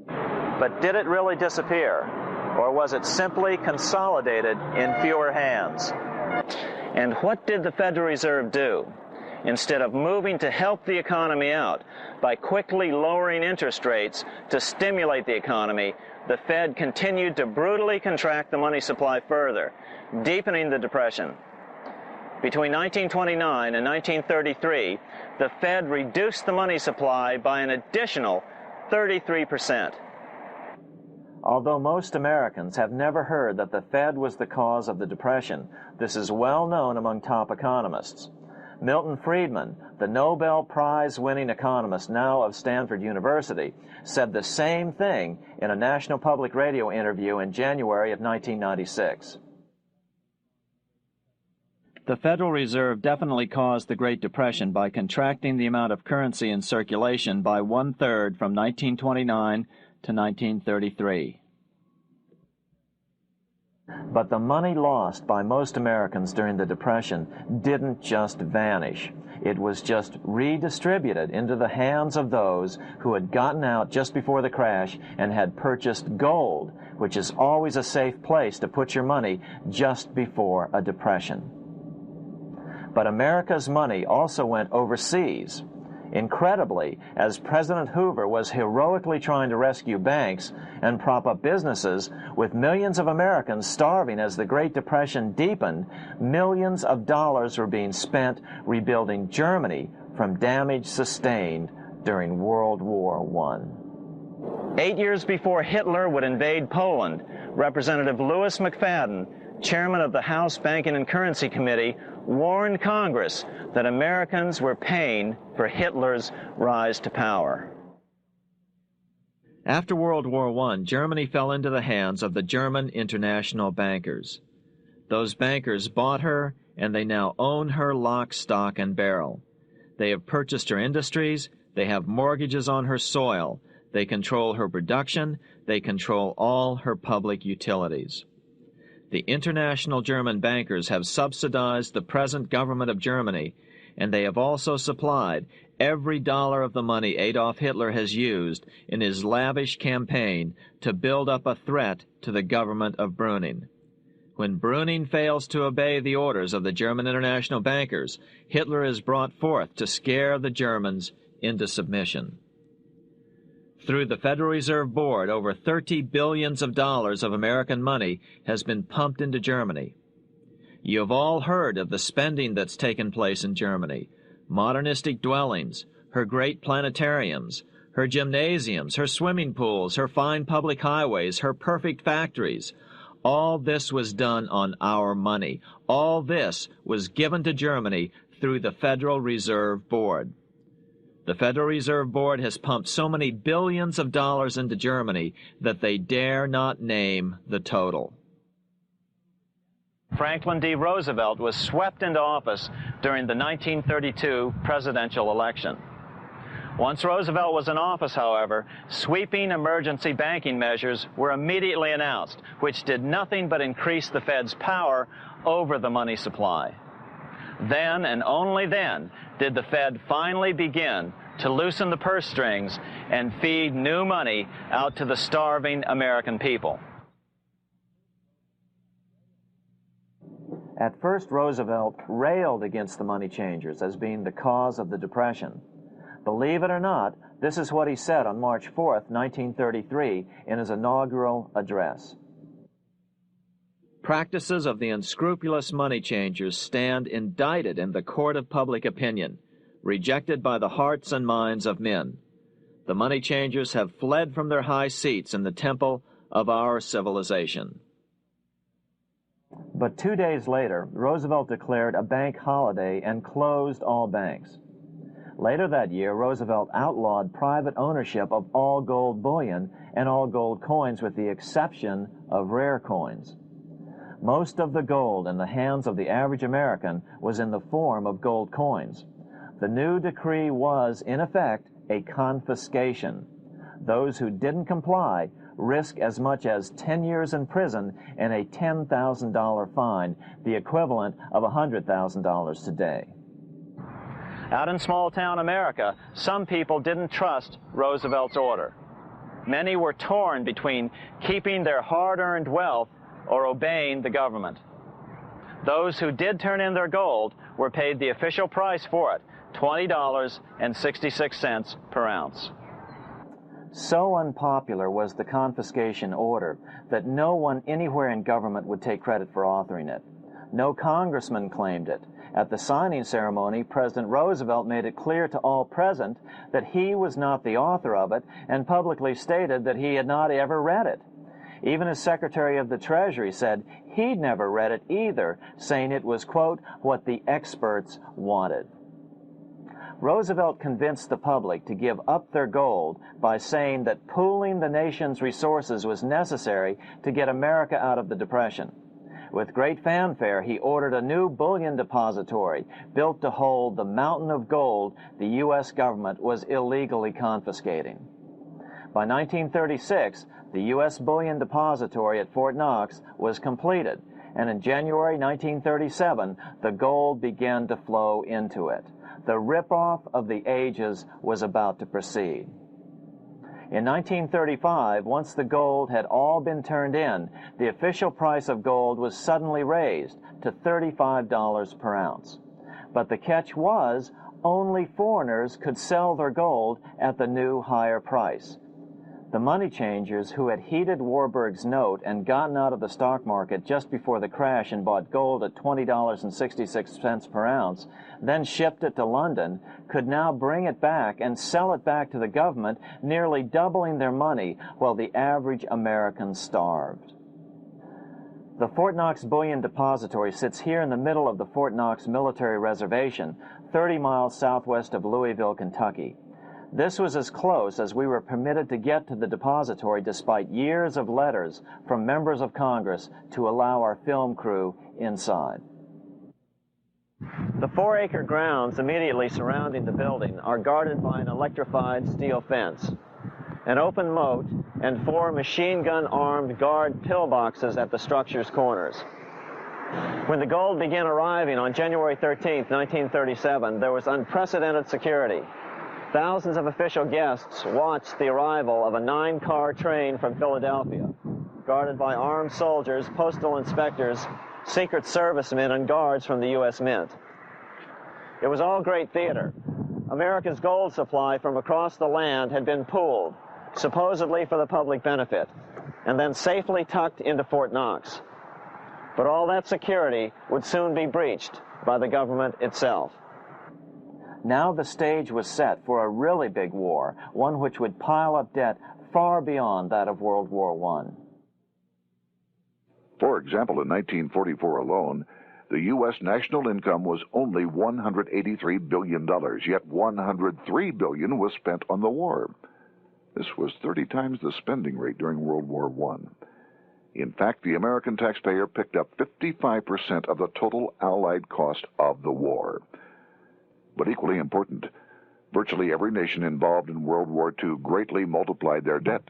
But did it really disappear? Or was it simply consolidated in fewer hands? And what did the Federal Reserve do? Instead of moving to help the economy out by quickly lowering interest rates to stimulate the economy, the Fed continued to brutally contract the money supply further, deepening the Depression. Between 1929 and 1933, the Fed reduced the money supply by an additional 33%. Although most Americans have never heard that the Fed was the cause of the Depression, this is well known among top economists. Milton Friedman, the Nobel Prize-winning economist now of Stanford University, said the same thing in a National Public Radio interview in January of 1996. The Federal Reserve definitely caused the Great Depression by contracting the amount of currency in circulation by 1/3 from 1929 to 1933. But the money lost by most Americans during the Depression didn't just vanish. It was just redistributed into the hands of those who had gotten out just before the crash and had purchased gold, which is always a safe place to put your money just before a depression. But America's money also went overseas. Incredibly, as President Hoover was heroically trying to rescue banks and prop up businesses, with millions of Americans starving as the Great Depression deepened, millions of dollars were being spent rebuilding Germany from damage sustained during World War I. 8 years before Hitler would invade Poland, Representative Louis McFadden, chairman of the House Banking and Currency Committee, warned Congress that Americans were paying for Hitler's rise to power. After World War I, Germany fell into the hands of the German international bankers. Those bankers bought her, and they now own her lock, stock, and barrel. They have purchased her industries, they have mortgages on her soil, they control her production, they control all her public utilities. The international German bankers have subsidized the present government of Germany, and they have also supplied every dollar of the money Adolf Hitler has used in his lavish campaign to build up a threat to the government of Brüning. When Brüning fails to obey the orders of the German international bankers, Hitler is brought forth to scare the Germans into submission. Through the Federal Reserve Board, over $30 billion of American money has been pumped into Germany. You have all heard of the spending that's taken place in Germany. Modernistic dwellings, her great planetariums, her gymnasiums, her swimming pools, her fine public highways, her perfect factories. All this was done on our money. All this was given to Germany through the Federal Reserve Board. The Federal Reserve Board has pumped so many billions of dollars into Germany that they dare not name the total. Franklin D. Roosevelt was swept into office during the 1932 presidential election. Once Roosevelt was in office, however, sweeping emergency banking measures were immediately announced, which did nothing but increase the Fed's power over the money supply. Then, and only then, did the Fed finally begin to loosen the purse strings and feed new money out to the starving American people. At first, Roosevelt railed against the money changers as being the cause of the Depression. Believe it or not, this is what he said on March 4, 1933, in his inaugural address. Practices of the unscrupulous money changers stand indicted in the court of public opinion, rejected by the hearts and minds of men. The money changers have fled from their high seats in the temple of our civilization. But 2 days later, Roosevelt declared a bank holiday and closed all banks. Later that year, Roosevelt outlawed private ownership of all gold bullion and all gold coins with the exception of rare coins. Most of the gold in the hands of the average American was in the form of gold coins. The new decree was, in effect, a confiscation. Those who didn't comply risk as much as 10 years in prison and a $10,000 fine, the equivalent of $100,000 today. Out in small-town America, some people didn't trust Roosevelt's order. Many were torn between keeping their hard-earned wealth or obeying the government. Those who did turn in their gold were paid the official price for it, $20.66 per ounce. So unpopular was the confiscation order that no one anywhere in government would take credit for authoring it. No congressman claimed it. At the signing ceremony, President Roosevelt made it clear to all present that he was not the author of it and publicly stated that he had not ever read it. Even his Secretary of the Treasury said he'd never read it either, saying it was, quote, what the experts wanted. Roosevelt convinced the public to give up their gold by saying that pooling the nation's resources was necessary to get America out of the Depression. With great fanfare, he ordered a new bullion depository built to hold the mountain of gold the U.S. government was illegally confiscating. By 1936, the U.S. Bullion Depository at Fort Knox was completed, and in January 1937, the gold began to flow into it. The rip-off of the ages was about to proceed. In 1935, once the gold had all been turned in, the official price of gold was suddenly raised to $35 per ounce. But the catch was, only foreigners could sell their gold at the new higher price. The money changers who had heeded Warburg's note and gotten out of the stock market just before the crash and bought gold at $20.66 per ounce, then shipped it to London, could now bring it back and sell it back to the government, nearly doubling their money while the average American starved. The Fort Knox Bullion Depository sits here in the middle of the Fort Knox Military Reservation, 30 miles southwest of Louisville, Kentucky. This was as close as we were permitted to get to the depository despite years of letters from members of Congress to allow our film crew inside. The 4-acre grounds immediately surrounding the building are guarded by an electrified steel fence, an open moat, and 4 machine-gun-armed guard pillboxes at the structure's corners. When the gold began arriving on January 13, 1937, there was unprecedented security. Thousands of official guests watched the arrival of a 9-car train from Philadelphia, guarded by armed soldiers, postal inspectors, Secret Servicemen, and guards from the U.S. Mint. It was all great theater. America's gold supply from across the land had been pooled, supposedly for the public benefit, and then safely tucked into Fort Knox. But all that security would soon be breached by the government itself. Now the stage was set for a really big war, one which would pile up debt far beyond that of World War I. For example, in 1944 alone, the U.S. national income was only $183 billion, yet $103 billion was spent on the war. This was 30 times the spending rate during World War I. In fact, the American taxpayer picked up 55% of the total Allied cost of the war. But equally important, virtually every nation involved in World War II greatly multiplied their debt.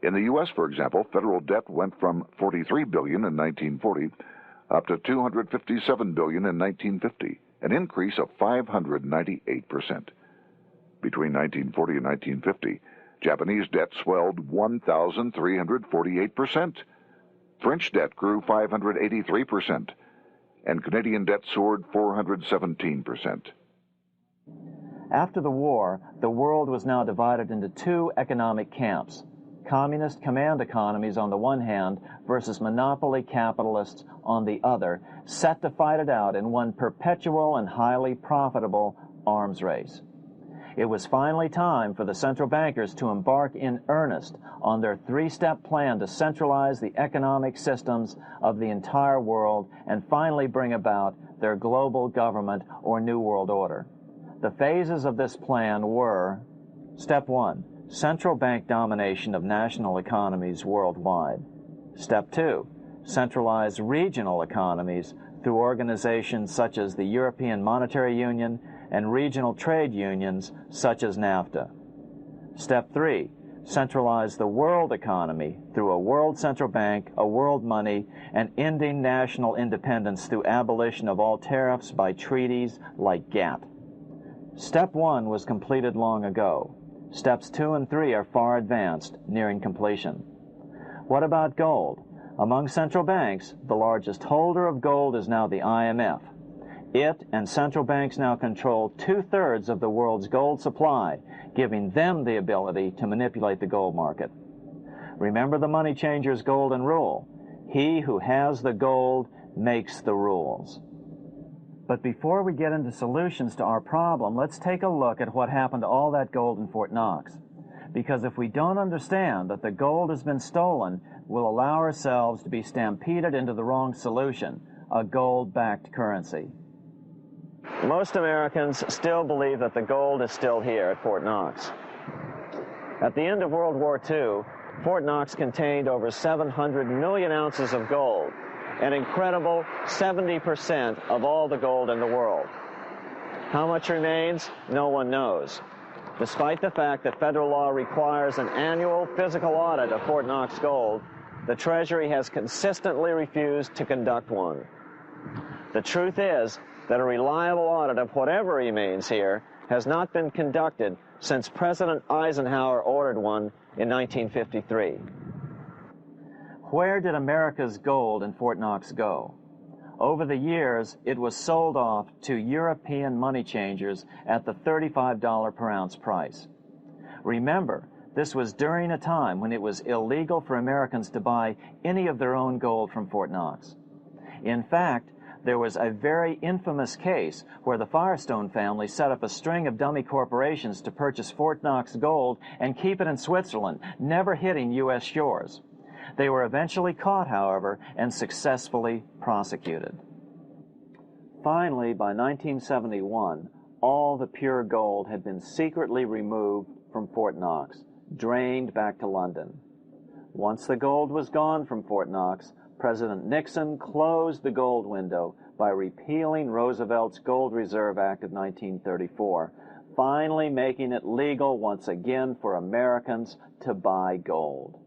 In the U.S., for example, federal debt went from $43 billion in 1940 up to $257 billion in 1950, an increase of 598%. Between 1940 and 1950, Japanese debt swelled 1,348%. French debt grew 583%, and Canadian debt soared 417%. After the war, the world was now divided into two economic camps: communist command economies on the one hand versus monopoly capitalists on the other, set to fight it out in one perpetual and highly profitable arms race. It was finally time for the central bankers to embark in earnest on their three-step plan to centralize the economic systems of the entire world and finally bring about their global government or New World Order. The phases of this plan were: Step 1, central bank domination of national economies worldwide. Step 2, centralize regional economies through organizations such as the European Monetary Union and regional trade unions such as NAFTA. Step 3, centralize the world economy through a world central bank, a world money, and ending national independence through abolition of all tariffs by treaties like GATT. Step 1 was completed long ago. Steps 2 and 3 are far advanced, nearing completion. What about gold? Among central banks, the largest holder of gold is now the IMF. It and central banks now control 2/3 of the world's gold supply, giving them the ability to manipulate the gold market. Remember the money changer's golden rule: he who has the gold makes the rules. But before we get into solutions to our problem, let's take a look at what happened to all that gold in Fort Knox. Because if we don't understand that the gold has been stolen, we'll allow ourselves to be stampeded into the wrong solution: a gold-backed currency. Most Americans still believe that the gold is still here at Fort Knox. At the end of World War II, Fort Knox contained over 700 million ounces of gold, an incredible 70% of all the gold in the world. How much remains? No one knows. Despite the fact that federal law requires an annual physical audit of Fort Knox gold, the Treasury has consistently refused to conduct one. The truth is that a reliable audit of whatever remains here has not been conducted since President Eisenhower ordered one in 1953. Where did America's gold in Fort Knox go? Over the years, it was sold off to European money changers at the $35 per ounce price. Remember, this was during a time when it was illegal for Americans to buy any of their own gold from Fort Knox. In fact, there was a very infamous case where the Firestone family set up a string of dummy corporations to purchase Fort Knox gold and keep it in Switzerland, never hitting U.S. shores. They were eventually caught, however, and successfully prosecuted. Finally, by 1971, all the pure gold had been secretly removed from Fort Knox, drained back to London. Once the gold was gone from Fort Knox, President Nixon closed the gold window by repealing Roosevelt's Gold Reserve Act of 1934, finally making it legal once again for Americans to buy gold.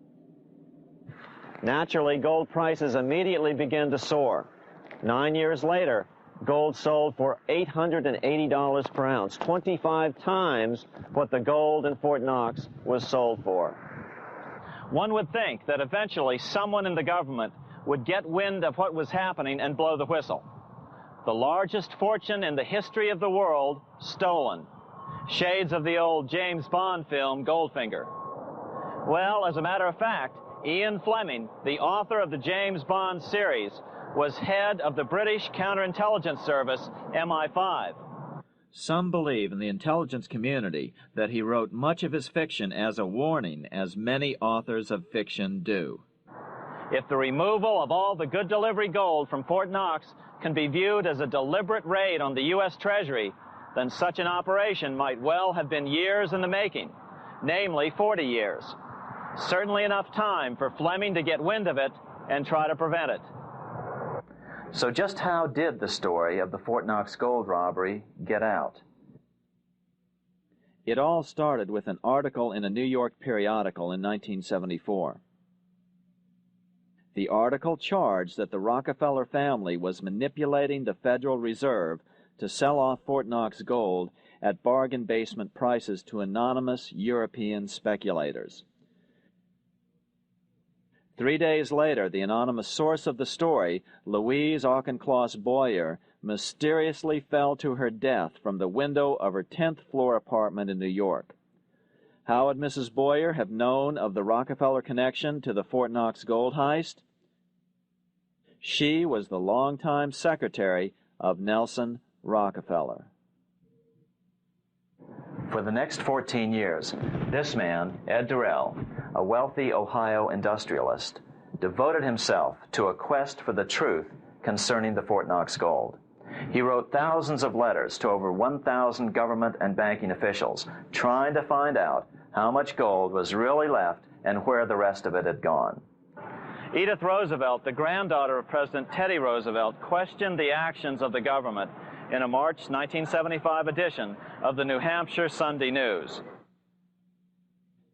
Naturally, gold prices immediately began to soar. 9 years later, gold sold for $880 per ounce, 25 times what the gold in Fort Knox was sold for. One would think that eventually someone in the government would get wind of what was happening and blow the whistle. The largest fortune in the history of the world stolen. Shades of the old James Bond film, Goldfinger. Well, as a matter of fact, Ian Fleming, the author of the James Bond series, was head of the British counterintelligence service, MI5. Some believe in the intelligence community that he wrote much of his fiction as a warning, as many authors of fiction do. If the removal of all the good delivery gold from Fort Knox can be viewed as a deliberate raid on the U.S. Treasury, then such an operation might well have been years in the making, namely 40 years. Certainly enough time for Fleming to get wind of it and try to prevent it. So just how did the story of the Fort Knox gold robbery get out? It all started with an article in a New York periodical in 1974. The article charged that the Rockefeller family was manipulating the Federal Reserve to sell off Fort Knox gold at bargain basement prices to anonymous European speculators. 3 days later, the anonymous source of the story, Louise Auchincloss Boyer, mysteriously fell to her death from the window of her 10th floor apartment in New York. How would Mrs. Boyer have known of the Rockefeller connection to the Fort Knox gold heist? She was the longtime secretary of Nelson Rockefeller. For the next 14 years, this man, Ed Durrell, a wealthy Ohio industrialist, devoted himself to a quest for the truth concerning the Fort Knox gold. He wrote thousands of letters to over 1,000 government and banking officials, trying to find out how much gold was really left and where the rest of it had gone. Edith Roosevelt, the granddaughter of President Teddy Roosevelt, questioned the actions of the government in a March 1975 edition of the New Hampshire Sunday News.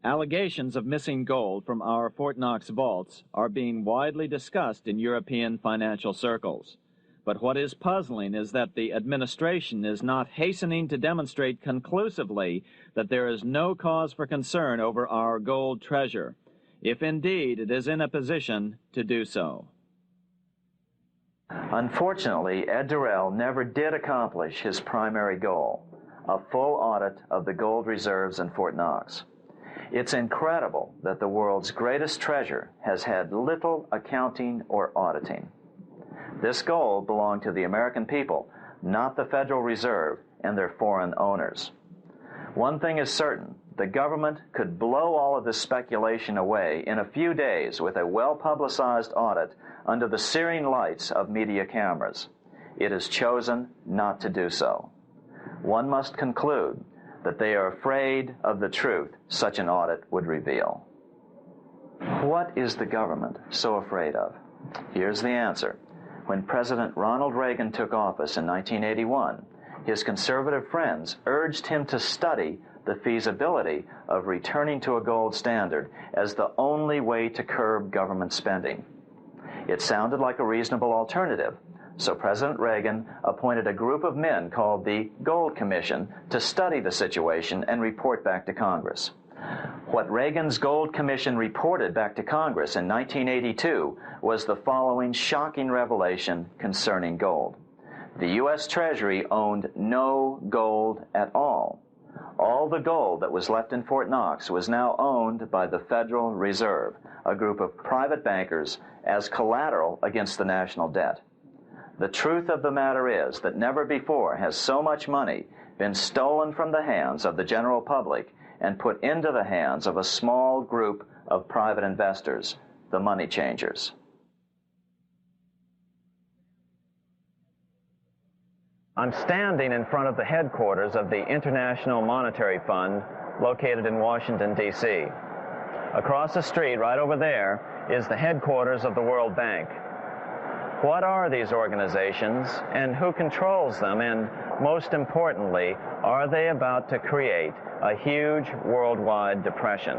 Allegations of missing gold from our Fort Knox vaults are being widely discussed in European financial circles. But what is puzzling is that the administration is not hastening to demonstrate conclusively that there is no cause for concern over our gold treasure, if indeed it is in a position to do so. Unfortunately, Ed Durrell never did accomplish his primary goal, a full audit of the gold reserves in Fort Knox. It's incredible that the world's greatest treasure has had little accounting or auditing. This gold belonged to the American people, not the Federal Reserve and their foreign owners. One thing is certain, the government could blow all of this speculation away in a few days with a well-publicized audit under the searing lights of media cameras. It has chosen not to do so. One must conclude that they are afraid of the truth such an audit would reveal. What is the government so afraid of? Here's the answer. When President Ronald Reagan took office in 1981, his conservative friends urged him to study the feasibility of returning to a gold standard as the only way to curb government spending. It sounded like a reasonable alternative, so President Reagan appointed a group of men called the Gold Commission to study the situation and report back to Congress. What Reagan's Gold Commission reported back to Congress in 1982 was the following shocking revelation concerning gold. The U.S. Treasury owned no gold at all. All the gold that was left in Fort Knox was now owned by the Federal Reserve, a group of private bankers, as collateral against the national debt. The truth of the matter is that never before has so much money been stolen from the hands of the general public and put into the hands of a small group of private investors, the money changers. I'm standing in front of the headquarters of the International Monetary Fund located in Washington, D.C. Across the street, right over there, is the headquarters of the World Bank. What are these organizations and who controls them? And most importantly, are they about to create a huge worldwide depression?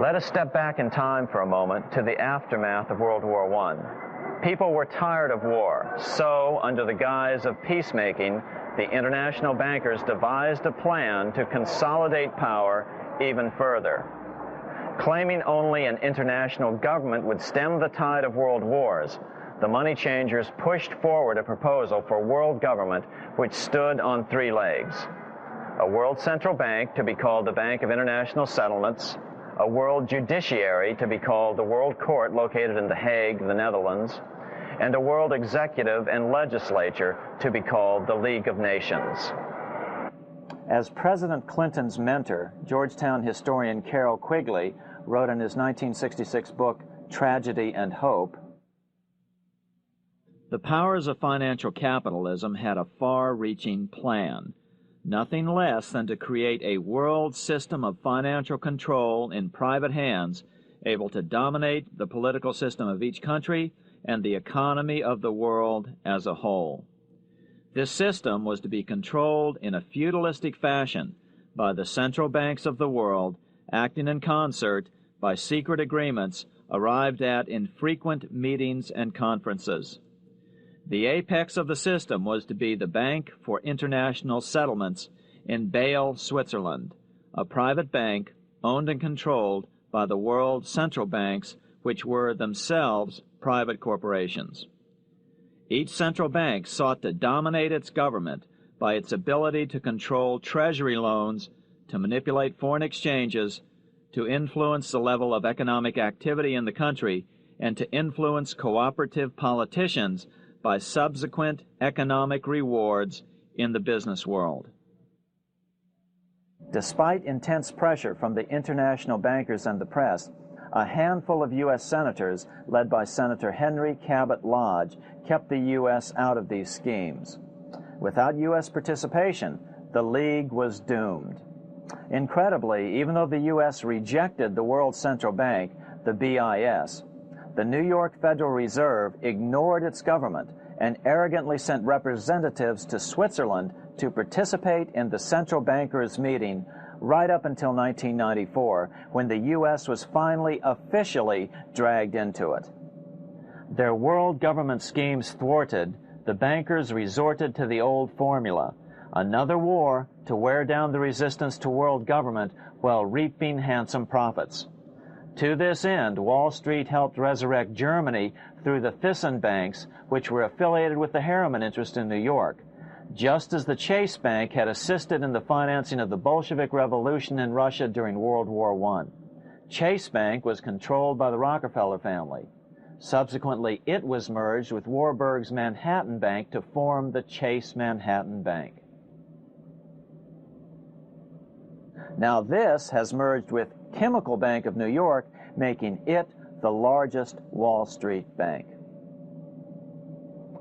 Let us step back in time for a moment to the aftermath of World War I. People were tired of war, so under the guise of peacemaking, the international bankers devised a plan to consolidate power even further. Claiming only an international government would stem the tide of world wars, the money changers pushed forward a proposal for world government which stood on three legs. A world central bank to be called the Bank of International Settlements, a world judiciary to be called the World Court located in The Hague, the Netherlands, and a world executive and legislature to be called the League of Nations. As President Clinton's mentor, Georgetown historian Carroll Quigley wrote in his 1966 book, Tragedy and Hope, the powers of financial capitalism had a far-reaching plan, nothing less than to create a world system of financial control in private hands, able to dominate the political system of each country and the economy of the world as a whole. This system was to be controlled in a feudalistic fashion by the central banks of the world, acting in concert by secret agreements arrived at in frequent meetings and conferences. The apex of the system was to be the Bank for International Settlements in Bâle, Switzerland, a private bank owned and controlled by the world central banks, which were themselves private corporations. Each central bank sought to dominate its government by its ability to control treasury loans, to manipulate foreign exchanges, to influence the level of economic activity in the country, and to influence cooperative politicians by subsequent economic rewards in the business world. Despite intense pressure from the international bankers and the press, a handful of U.S. senators, led by Senator Henry Cabot Lodge, kept the U.S. out of these schemes. Without U.S. participation, the League was doomed. Incredibly, even though the U.S. rejected the World Central Bank, the BIS, the New York Federal Reserve ignored its government and arrogantly sent representatives to Switzerland to participate in the central bankers' meeting right up until 1994, when the U.S. was finally officially dragged into it. Their world government schemes thwarted, the bankers resorted to the old formula: another war to wear down the resistance to world government while reaping handsome profits. To this end, Wall Street helped resurrect Germany through the Thyssen banks, which were affiliated with the Harriman interest in New York, just as the Chase Bank had assisted in the financing of the Bolshevik Revolution in Russia during World War I. Chase Bank was controlled by the Rockefeller family. Subsequently, it was merged with Warburg's Manhattan Bank to form the Chase Manhattan Bank. Now this has merged with Chemical Bank of New York, making it the largest Wall Street bank.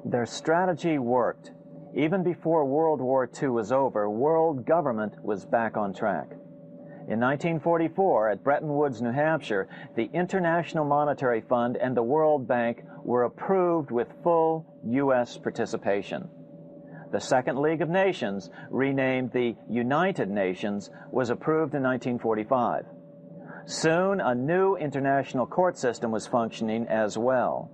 Their strategy worked. Even before World War II was over, world government was back on track. In 1944, at Bretton Woods, New Hampshire, the International Monetary Fund and the World Bank were approved with full U.S. participation. The Second League of Nations, renamed the United Nations, was approved in 1945. Soon, a new international court system was functioning as well.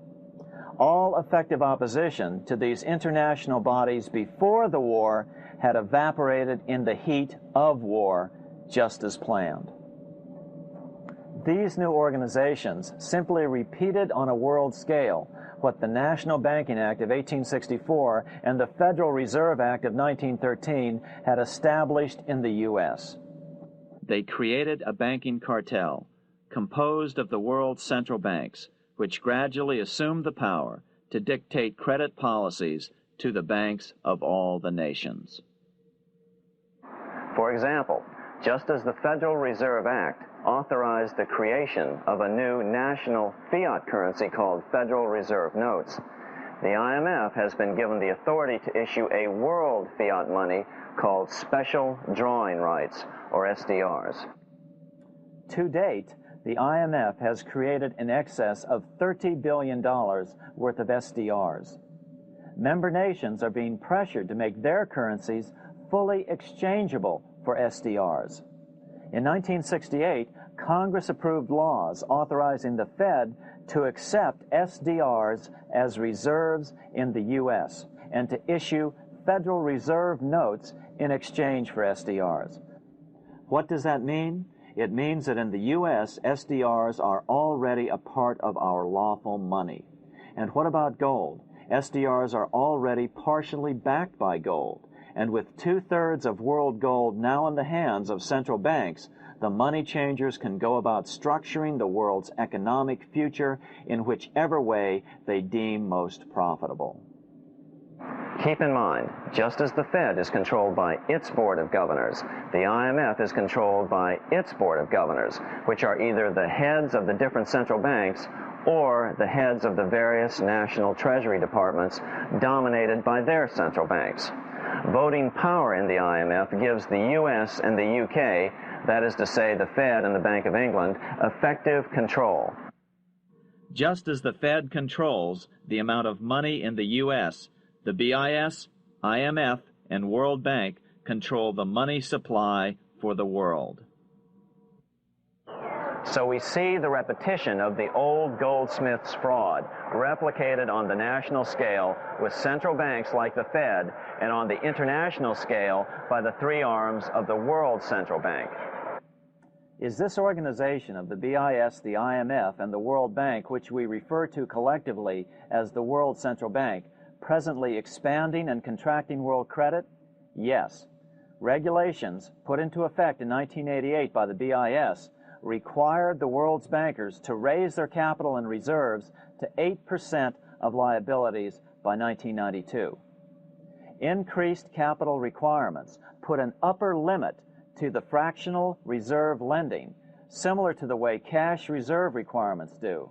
All effective opposition to these international bodies before the war had evaporated in the heat of war, just as planned. These new organizations simply repeated on a world scale what the National Banking Act of 1864 and the Federal Reserve Act of 1913 had established in the U.S. They created a banking cartel composed of the world's central banks, which gradually assumed the power to dictate credit policies to the banks of all the nations. For example, just as the Federal Reserve Act authorized the creation of a new national fiat currency called Federal Reserve Notes, the IMF has been given the authority to issue a world fiat money called Special Drawing Rights, or SDRs. To date, the IMF has created in excess of $30 billion worth of SDRs. Member nations are being pressured to make their currencies fully exchangeable for SDRs. In 1968, Congress approved laws authorizing the Fed to accept SDRs as reserves in the U.S. and to issue Federal Reserve notes in exchange for SDRs. What does that mean? It means that in the U.S., SDRs are already a part of our lawful money. And what about gold? SDRs are already partially backed by gold. And with 2/3 of world gold now in the hands of central banks, the money changers can go about structuring the world's economic future in whichever way they deem most profitable. Keep in mind, just as the Fed is controlled by its Board of Governors, the IMF is controlled by its Board of Governors, which are either the heads of the different central banks or the heads of the various national treasury departments dominated by their central banks. Voting power in the IMF gives the U.S. and the U.K., that is to say the Fed and the Bank of England, effective control. Just as the Fed controls the amount of money in the U.S., the BIS, IMF, and World Bank control the money supply for the world. So we see the repetition of the old Goldsmiths fraud replicated on the national scale with central banks like the Fed, and on the international scale by the three arms of the World Central Bank. Is this organization of the BIS, the IMF, and the World Bank, which we refer to collectively as the World Central Bank, presently expanding and contracting world credit? Yes. Regulations put into effect in 1988 by the BIS required the world's bankers to raise their capital and reserves to 8% of liabilities by 1992. Increased capital requirements put an upper limit to the fractional reserve lending, similar to the way cash reserve requirements do.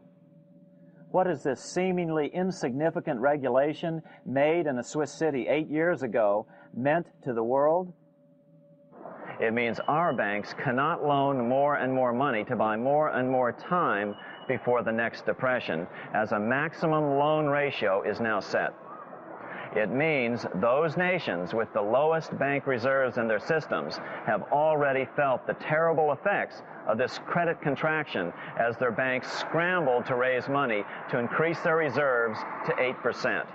What has this seemingly insignificant regulation made in a Swiss city 8 years ago meant to the world? It means our banks cannot loan more and more money to buy more and more time before the next depression, as a maximum loan ratio is now set. It means those nations with the lowest bank reserves in their systems have already felt the terrible effects of this credit contraction as their banks scrambled to raise money to increase their reserves to 8%.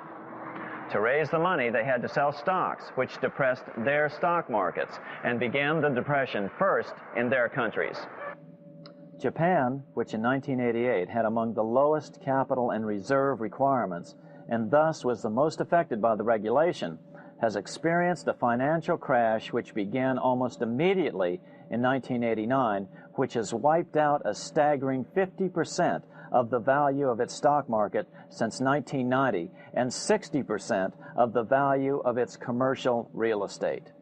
To raise the money, they had to sell stocks, which depressed their stock markets and began the depression first in their countries. Japan, which in 1988 had among the lowest capital and reserve requirements, and thus was the most affected by the regulation, has experienced a financial crash which began almost immediately in 1989, which has wiped out a staggering 50% of the value of its stock market since 1990 and 60% of the value of its commercial real estate.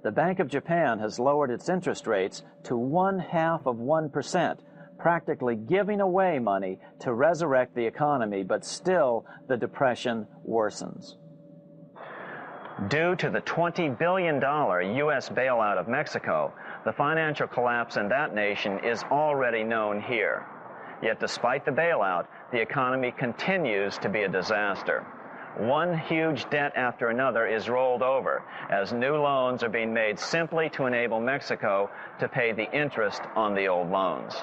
The Bank of Japan has lowered its interest rates to 0.5%, practically giving away money to resurrect the economy, but still the depression worsens. Due to the $20 billion U.S. bailout of Mexico, the financial collapse in that nation is already known here. Yet despite the bailout, the economy continues to be a disaster. One huge debt after another is rolled over as new loans are being made simply to enable Mexico to pay the interest on the old loans.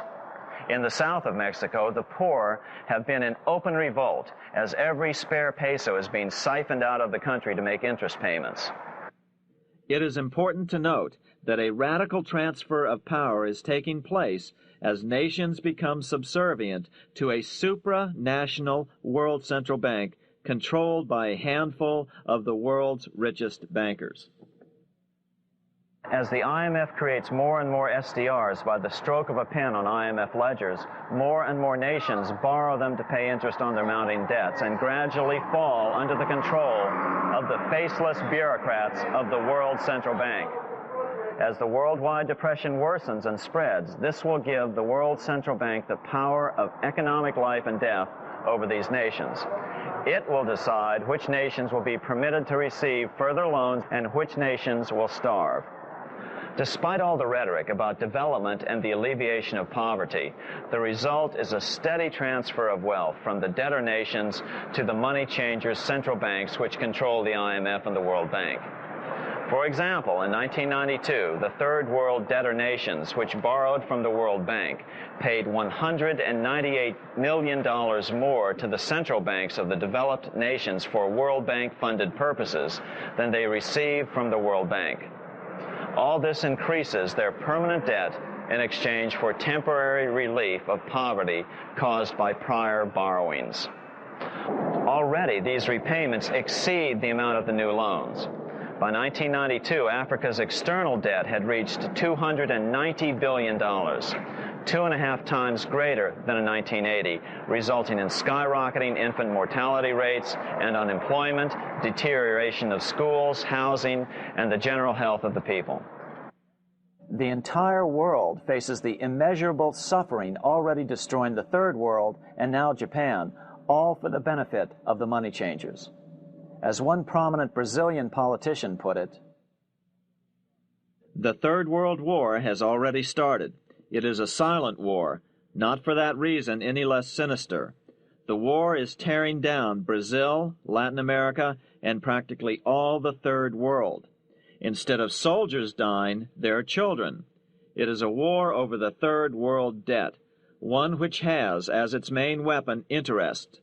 In the south of Mexico, the poor have been in open revolt as every spare peso is being siphoned out of the country to make interest payments. It is important to note that a radical transfer of power is taking place as nations become subservient to a supranational world central bank controlled by a handful of the world's richest bankers. As the IMF creates more and more SDRs by the stroke of a pen on IMF ledgers, more and more nations borrow them to pay interest on their mounting debts and gradually fall under the control of the faceless bureaucrats of the World Central Bank. As the worldwide depression worsens and spreads, this will give the World Central Bank the power of economic life and death over these nations. It will decide which nations will be permitted to receive further loans and which nations will starve. Despite all the rhetoric about development and the alleviation of poverty, the result is a steady transfer of wealth from the debtor nations to the money changers' central banks which control the IMF and the World Bank. For example, in 1992, the Third World debtor nations, which borrowed from the World Bank, paid $198 million more to the central banks of the developed nations for World Bank-funded purposes than they received from the World Bank. All this increases their permanent debt in exchange for temporary relief of poverty caused by prior borrowings. Already, these repayments exceed the amount of the new loans. By 1992, Africa's external debt had reached $290 billion, 2.5 times greater than in 1980, resulting in skyrocketing infant mortality rates and unemployment, deterioration of schools, housing, and the general health of the people. The entire world faces the immeasurable suffering already destroying the Third World and now Japan, all for the benefit of the money changers. As one prominent Brazilian politician put it, "The Third World War has already started. It is a silent war, not for that reason any less sinister. The war is tearing down Brazil, Latin America, and practically all the Third World. Instead of soldiers dying, there are children. It is a war over the Third World debt, one which has as its main weapon interest,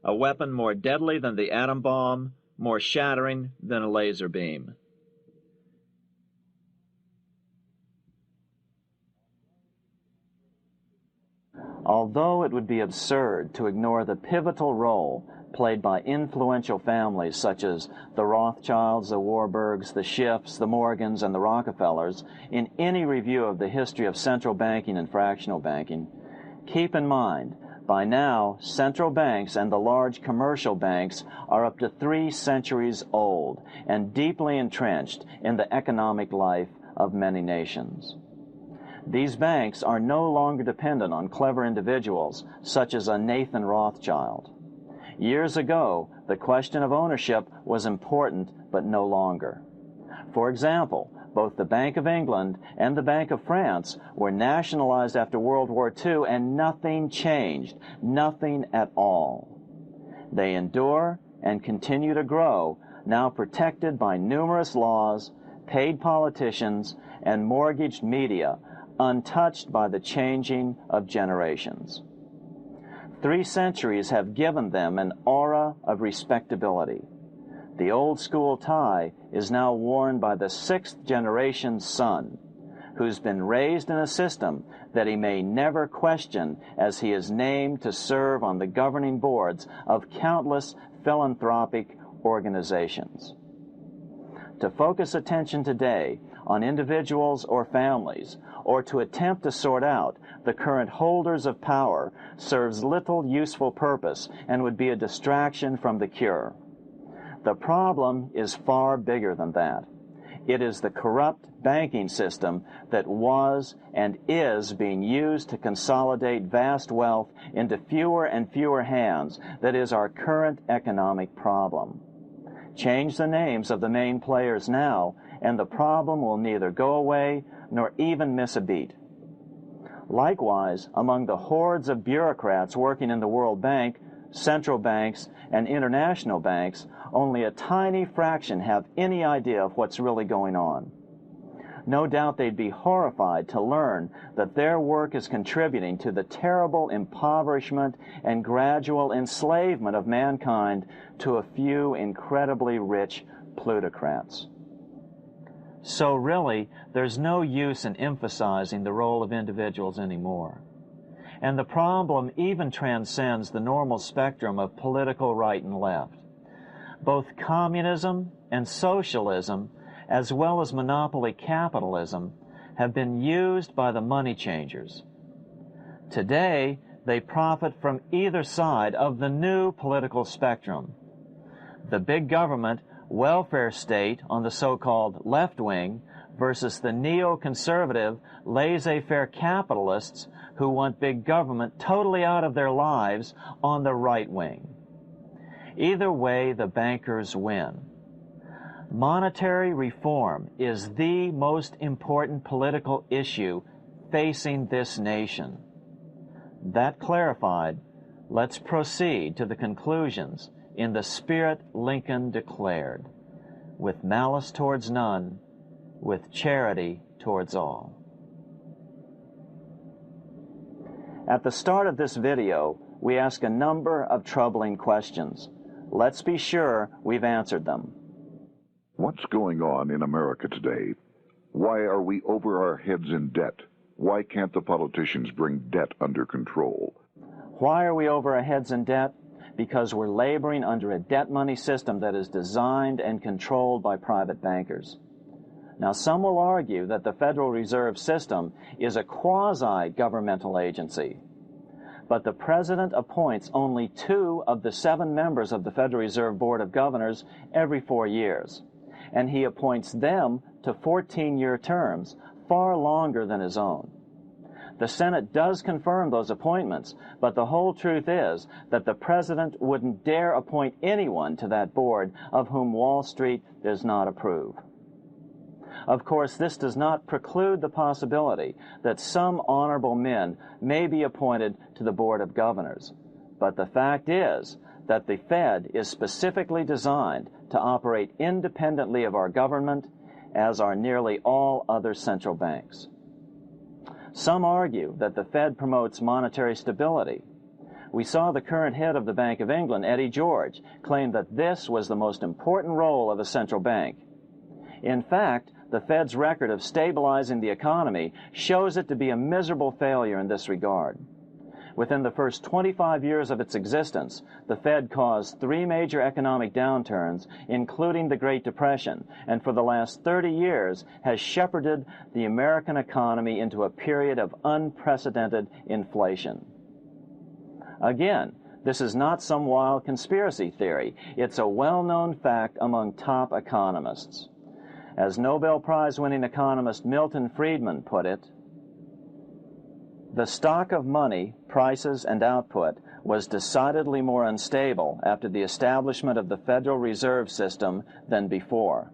a weapon more deadly than the atom bomb, more shattering than a laser beam." Although it would be absurd to ignore the pivotal role played by influential families such as the Rothschilds, the Warburgs, the Schiffs, the Morgans, and the Rockefellers in any review of the history of central banking and fractional banking, keep in mind, by now, central banks and the large commercial banks are up to 3 centuries old and deeply entrenched in the economic life of many nations. These banks are no longer dependent on clever individuals such as a Nathan Rothschild. Years ago, the question of ownership was important, but no longer. For example, both the Bank of England and the Bank of France were nationalized after World War II, and nothing changed, nothing at all. They endure and continue to grow, now protected by numerous laws, paid politicians, and mortgaged media, untouched by the changing of generations. 3 centuries have given them an aura of respectability. The old school tie is now worn by the 6th generation son, who's been raised in a system that he may never question, as he is named to serve on the governing boards of countless philanthropic organizations. To focus attention today on individuals or families, or to attempt to sort out the current holders of power, serves little useful purpose and would be a distraction from the cure. The problem is far bigger than that. It is the corrupt banking system that was and is being used to consolidate vast wealth into fewer and fewer hands that is our current economic problem. Change the names of the main players now, and the problem will neither go away nor even miss a beat. Likewise, among the hordes of bureaucrats working in the World Bank, central banks, and international banks, only a tiny fraction have any idea of what's really going on. No doubt they'd be horrified to learn that their work is contributing to the terrible impoverishment and gradual enslavement of mankind to a few incredibly rich plutocrats. So really, there's no use in emphasizing the role of individuals anymore. And the problem even transcends the normal spectrum of political right and left. Both communism and socialism, as well as monopoly capitalism, have been used by the money changers. Today, they profit from either side of the new political spectrum. The big government welfare state on the so-called left wing versus the neoconservative laissez-faire capitalists who want big government totally out of their lives on the right wing. Either way, the bankers win. Monetary reform is the most important political issue facing this nation. That clarified, let's proceed to the conclusions in the spirit Lincoln declared, with malice towards none, with charity towards all. At the start of this video, we ask a number of troubling questions. Let's be sure we've answered them. What's going on in America today? Why are we over our heads in debt? Why can't the politicians bring debt under control? Why are we over our heads in debt? Because we're laboring under a debt money system that is designed and controlled by private bankers. Now, some will argue that the Federal Reserve System is a quasi-governmental agency, but the President appoints only 2 of the 7 members of the Federal Reserve Board of Governors every 4 years, and he appoints them to 14-year terms, far longer than his own. The Senate does confirm those appointments, but the whole truth is that the President wouldn't dare appoint anyone to that board of whom Wall Street does not approve. Of course, this does not preclude the possibility that some honorable men may be appointed to the Board of Governors. But the fact is that the Fed is specifically designed to operate independently of our government, as are nearly all other central banks. Some argue that the Fed promotes monetary stability. We saw the current head of the Bank of England, Eddie George, claim that this was the most important role of a central bank. In fact, the Fed's record of stabilizing the economy shows it to be a miserable failure in this regard. Within the first 25 years of its existence, the Fed caused 3 major economic downturns, including the Great Depression, and for the last 30 years has shepherded the American economy into a period of unprecedented inflation. Again, this is not some wild conspiracy theory. It's a well-known fact among top economists. As Nobel Prize-winning economist Milton Friedman put it, the stock of money, prices, and output was decidedly more unstable after the establishment of the Federal Reserve System than before.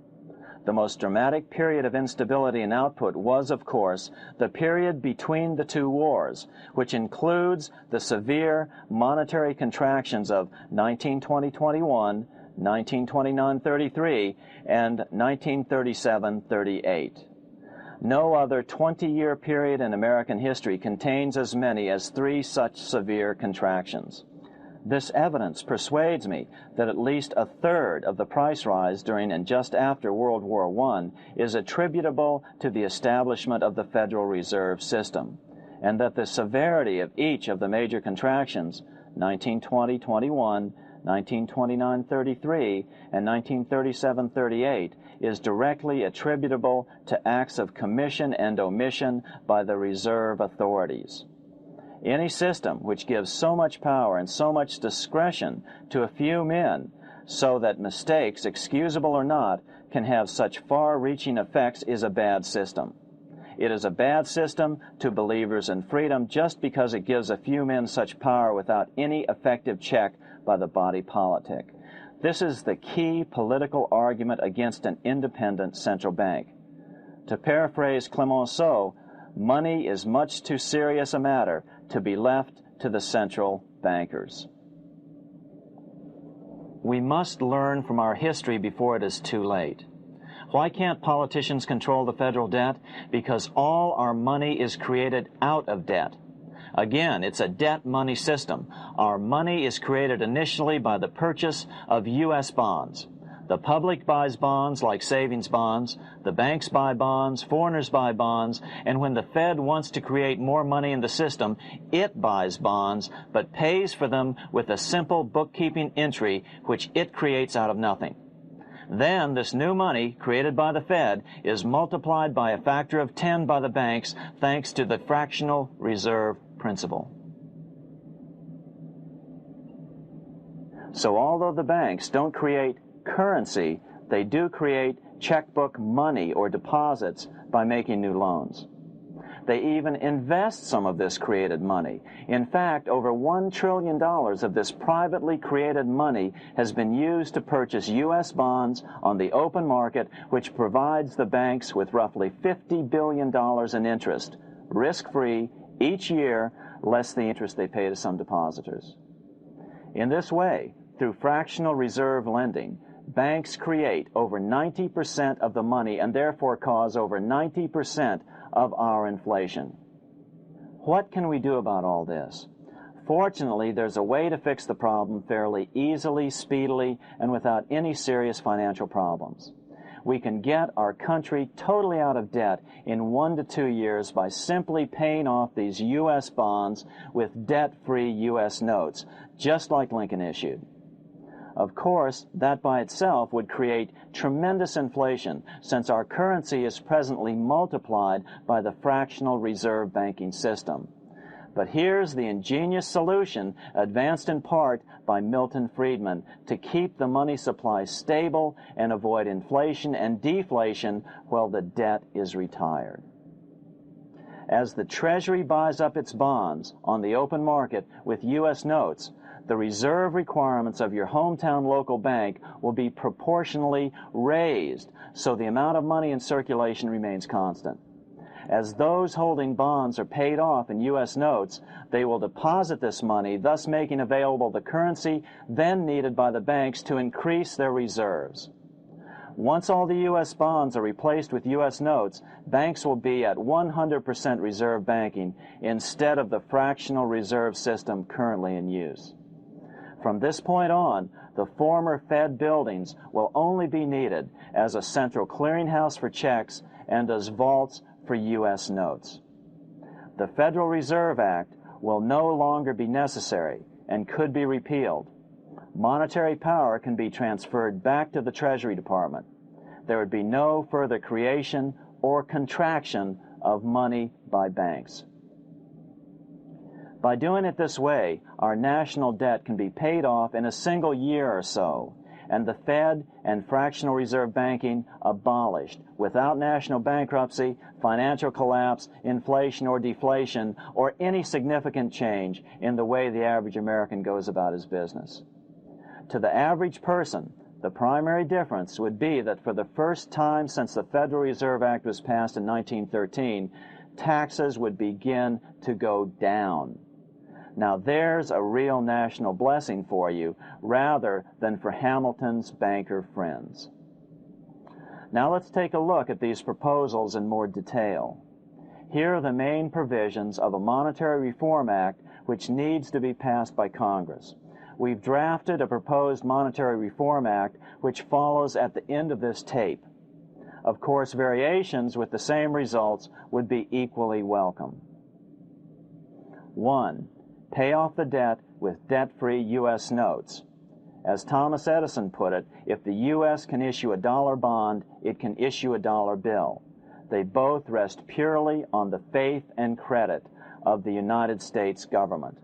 The most dramatic period of instability in output was, of course, the period between the 2 wars, which includes the severe monetary contractions of 1920-21, 1929-33, and 1937-38. No other 20-year period in American history contains as many as 3 such severe contractions. This evidence persuades me that at least a third of the price rise during and just after World War I is attributable to the establishment of the Federal Reserve System, and that the severity of each of the major contractions, 1920-21, 1929-33, and 1937-38, is directly attributable to acts of commission and omission by the reserve authorities. Any system which gives so much power and so much discretion to a few men so that mistakes, excusable or not, can have such far-reaching effects is a bad system. It is a bad system to believers in freedom just because it gives a few men such power without any effective check by the body politic. This is the key political argument against an independent central bank. To paraphrase Clemenceau, money is much too serious a matter to be left to the central bankers. We must learn from our history before it is too late. Why can't politicians control the federal debt? Because all our money is created out of debt. Again, it's a debt money system. Our money is created initially by the purchase of U.S. bonds. The public buys bonds like savings bonds, the banks buy bonds, foreigners buy bonds, and when the Fed wants to create more money in the system, it buys bonds, but pays for them with a simple bookkeeping entry which it creates out of nothing. Then this new money, created by the Fed, is multiplied by a factor of 10 by the banks thanks to the fractional reserve principle. So although the banks don't create currency, they do create checkbook money or deposits by making new loans. They even invest some of this created money. In fact, over $1 trillion of this privately created money has been used to purchase U.S. bonds on the open market, which provides the banks with roughly $50 billion in interest, risk-free, each year, less the interest they pay to some depositors. In this way, through fractional reserve lending, banks create over 90% of the money and therefore cause over 90% of our inflation. What can we do about all this? Fortunately, there's a way to fix the problem fairly easily, speedily, and without any serious financial problems. We can get our country totally out of debt in 1 to 2 years by simply paying off these U.S. bonds with debt-free U.S. notes, just like Lincoln issued. Of course, that by itself would create tremendous inflation, since our currency is presently multiplied by the fractional reserve banking system. But here's the ingenious solution, advanced in part by Milton Friedman, to keep the money supply stable and avoid inflation and deflation while the debt is retired. As the Treasury buys up its bonds on the open market with U.S. notes, the reserve requirements of your hometown local bank will be proportionally raised, so the amount of money in circulation remains constant. As those holding bonds are paid off in U.S. notes, they will deposit this money, thus making available the currency then needed by the banks to increase their reserves. Once all the U.S. bonds are replaced with U.S. notes, banks will be at 100% reserve banking instead of the fractional reserve system currently in use. From this point on, the former Fed buildings will only be needed as a central clearinghouse for checks and as vaults for U.S. notes. The Federal Reserve Act will no longer be necessary and could be repealed. Monetary power can be transferred back to the Treasury Department. There would be no further creation or contraction of money by banks. By doing it this way, our national debt can be paid off in a single year or so, and the Fed and fractional reserve banking abolished without national bankruptcy, financial collapse, inflation or deflation, or any significant change in the way the average American goes about his business. To the average person, the primary difference would be that for the first time since the Federal Reserve Act was passed in 1913, taxes would begin to go down. Now there's a real national blessing for you, rather than for Hamilton's banker friends. Now let's take a look at these proposals in more detail. Here are the main provisions of a Monetary Reform Act which needs to be passed by Congress. We've drafted a proposed Monetary Reform Act which follows at the end of this tape. Of course, variations with the same results would be equally welcome. 1. Pay off the debt with debt-free U.S. notes. As Thomas Edison put it, if the U.S. can issue a dollar bond, it can issue a dollar bill. They both rest purely on the faith and credit of the United States government.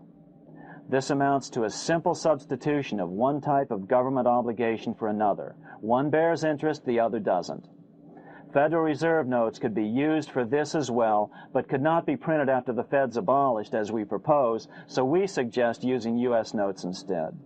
This amounts to a simple substitution of one type of government obligation for another. One bears interest, the other doesn't. Federal Reserve notes could be used for this as well, but could not be printed after the Fed's abolished as we propose, so we suggest using U.S. notes instead.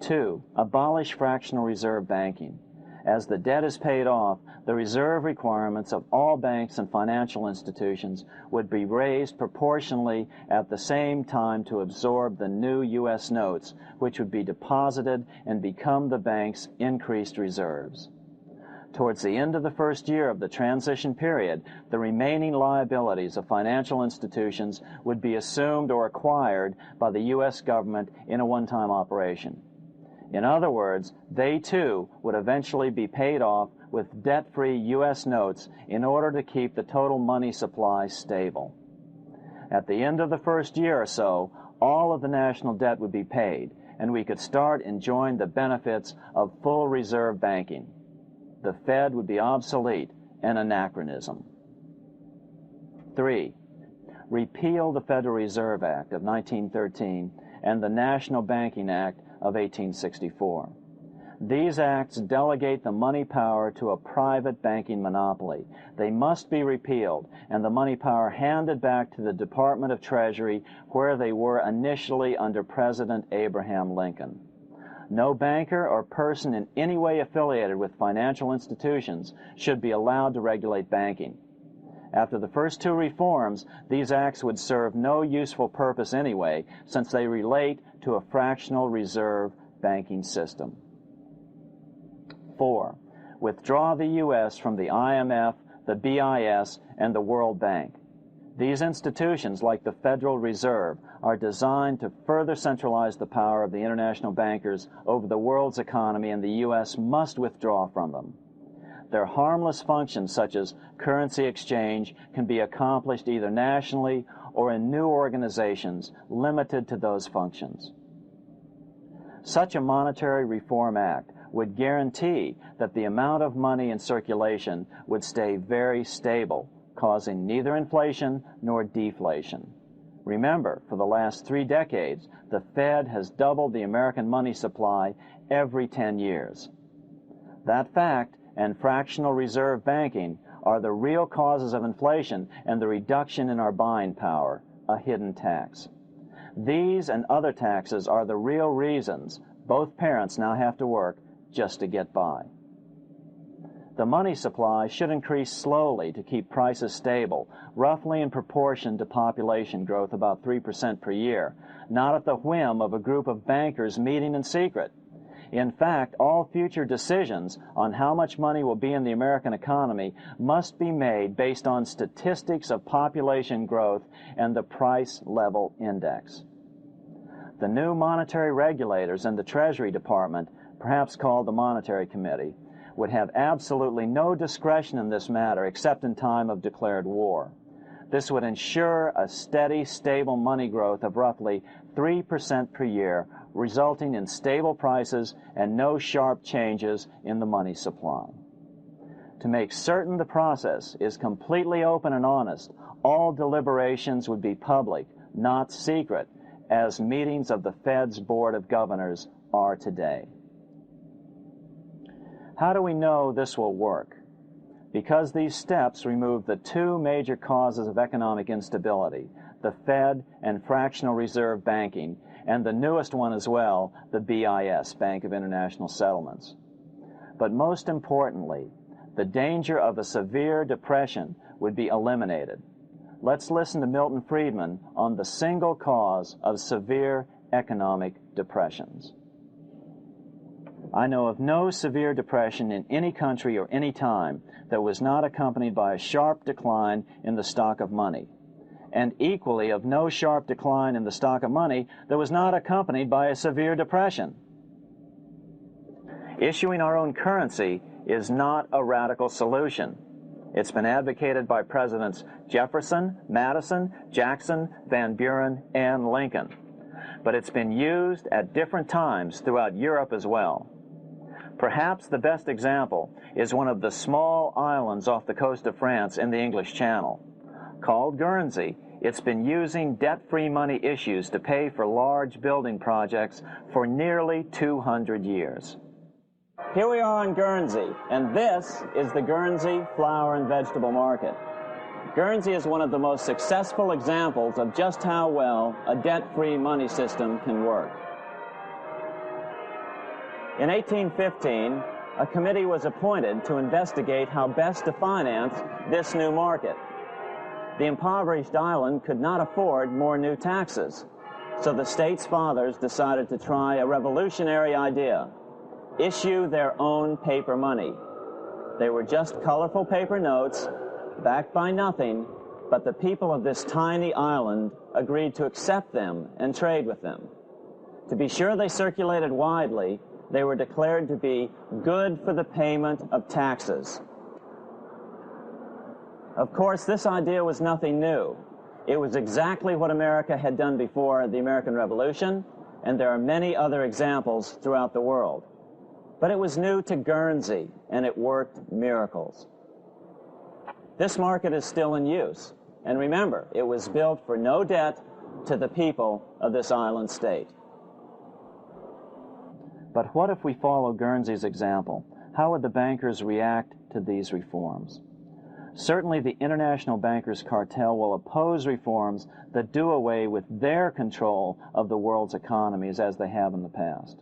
2. Abolish fractional reserve banking. As the debt is paid off, the reserve requirements of all banks and financial institutions would be raised proportionally at the same time to absorb the new U.S. notes, which would be deposited and become the bank's increased reserves. Towards the end of the first year of the transition period, the remaining liabilities of financial institutions would be assumed or acquired by the U.S. government in a one-time operation. In other words, they too would eventually be paid off with debt-free U.S. notes in order to keep the total money supply stable. At the end of the first year or so, all of the national debt would be paid, and we could start enjoying the benefits of full reserve banking. The Fed would be obsolete, an anachronism. 3. Repeal the Federal Reserve Act of 1913 and the National Banking Act of 1864. These acts delegate the money power to a private banking monopoly. They must be repealed, and the money power handed back to the Department of Treasury, where they were initially under President Abraham Lincoln. No banker or person in any way affiliated with financial institutions should be allowed to regulate banking. After the first two reforms, these acts would serve no useful purpose anyway, since they relate to a fractional reserve banking system. 4. Withdraw the U.S. from the IMF, the BIS, and the World Bank. These institutions, like the Federal Reserve, are designed to further centralize the power of the international bankers over the world's economy, and the U.S. must withdraw from them. Their harmless functions, such as currency exchange, can be accomplished either nationally or in new organizations limited to those functions. Such a monetary reform act would guarantee that the amount of money in circulation would stay very stable, causing neither inflation nor deflation. Remember, for the last 3 decades, the Fed has doubled the American money supply every 10 years. That fact and fractional reserve banking are the real causes of inflation and the reduction in our buying power, a hidden tax. These and other taxes are the real reasons both parents now have to work just to get by. The money supply should increase slowly to keep prices stable, roughly in proportion to population growth, about 3% per year, not at the whim of a group of bankers meeting in secret. In fact, all future decisions on how much money will be in the American economy must be made based on statistics of population growth and the price level index. The new monetary regulators in the Treasury Department, perhaps called the Monetary Committee, would have absolutely no discretion in this matter except in time of declared war. This would ensure a steady, stable money growth of roughly 3% per year, resulting in stable prices and no sharp changes in the money supply. To make certain the process is completely open and honest, all deliberations would be public, not secret, as meetings of the Fed's Board of Governors are today. How do we know this will work? Because these steps remove the two major causes of economic instability, the Fed and fractional reserve banking, and the newest one as well, the BIS, Bank of International Settlements. But most importantly, the danger of a severe depression would be eliminated. Let's listen to Milton Friedman on the single cause of severe economic depressions. I know of no severe depression in any country or any time that was not accompanied by a sharp decline in the stock of money, and equally of no sharp decline in the stock of money that was not accompanied by a severe depression. Issuing our own currency is not a radical solution. It's been advocated by Presidents Jefferson, Madison, Jackson, Van Buren, and Lincoln. But it's been used at different times throughout Europe as well. Perhaps the best example is one of the small islands off the coast of France in the English Channel. Called Guernsey, it's been using debt-free money issues to pay for large building projects for nearly 200 years. Here we are on Guernsey, and this is the Guernsey Flower and Vegetable Market. Guernsey is one of the most successful examples of just how well a debt-free money system can work. In 1815, a committee was appointed to investigate how best to finance this new market. The impoverished island could not afford more new taxes, so the state's fathers decided to try a revolutionary idea: issue their own paper money. They were just colorful paper notes, backed by nothing, but the people of this tiny island agreed to accept them and trade with them. To be sure they circulated widely, they were declared to be good for the payment of taxes. Of course, this idea was nothing new. It was exactly what America had done before the American Revolution, and there are many other examples throughout the world. But it was new to Guernsey, and it worked miracles. This market is still in use, and remember, it was built for no debt to the people of this island state. But what if we follow Guernsey's example? How would the bankers react to these reforms? Certainly the international bankers' cartel will oppose reforms that do away with their control of the world's economies as they have in the past.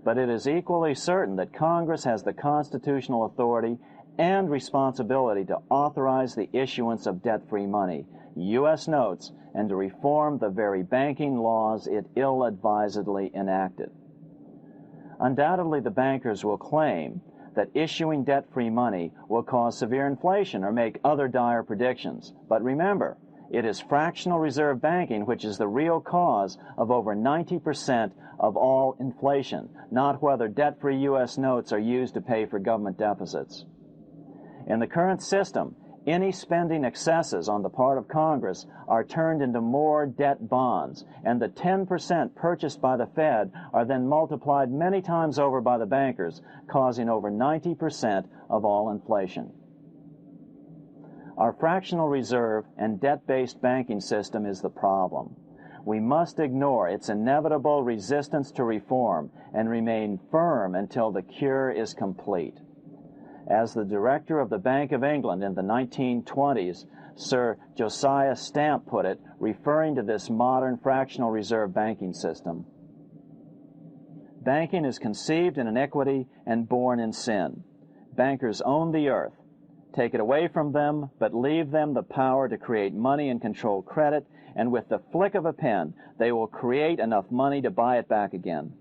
But it is equally certain that Congress has the constitutional authority and responsibility to authorize the issuance of debt-free money, U.S. notes, and to reform the very banking laws it ill-advisedly enacted. Undoubtedly, the bankers will claim that issuing debt-free money will cause severe inflation or make other dire predictions. But remember, it is fractional reserve banking which is the real cause of over 90% of all inflation, not whether debt-free U.S. notes are used to pay for government deficits. In the current system, any spending excesses on the part of Congress are turned into more debt bonds, and the 10% purchased by the Fed are then multiplied many times over by the bankers, causing over 90% of all inflation. Our fractional reserve and debt-based banking system is the problem. We must ignore its inevitable resistance to reform and remain firm until the cure is complete. As the director of the Bank of England in the 1920s, Sir Josiah Stamp put it, referring to this modern fractional reserve banking system, "Banking is conceived in iniquity and born in sin. Bankers own the earth. Take it away from them, but leave them the power to create money and control credit, and with the flick of a pen, they will create enough money to buy it back again.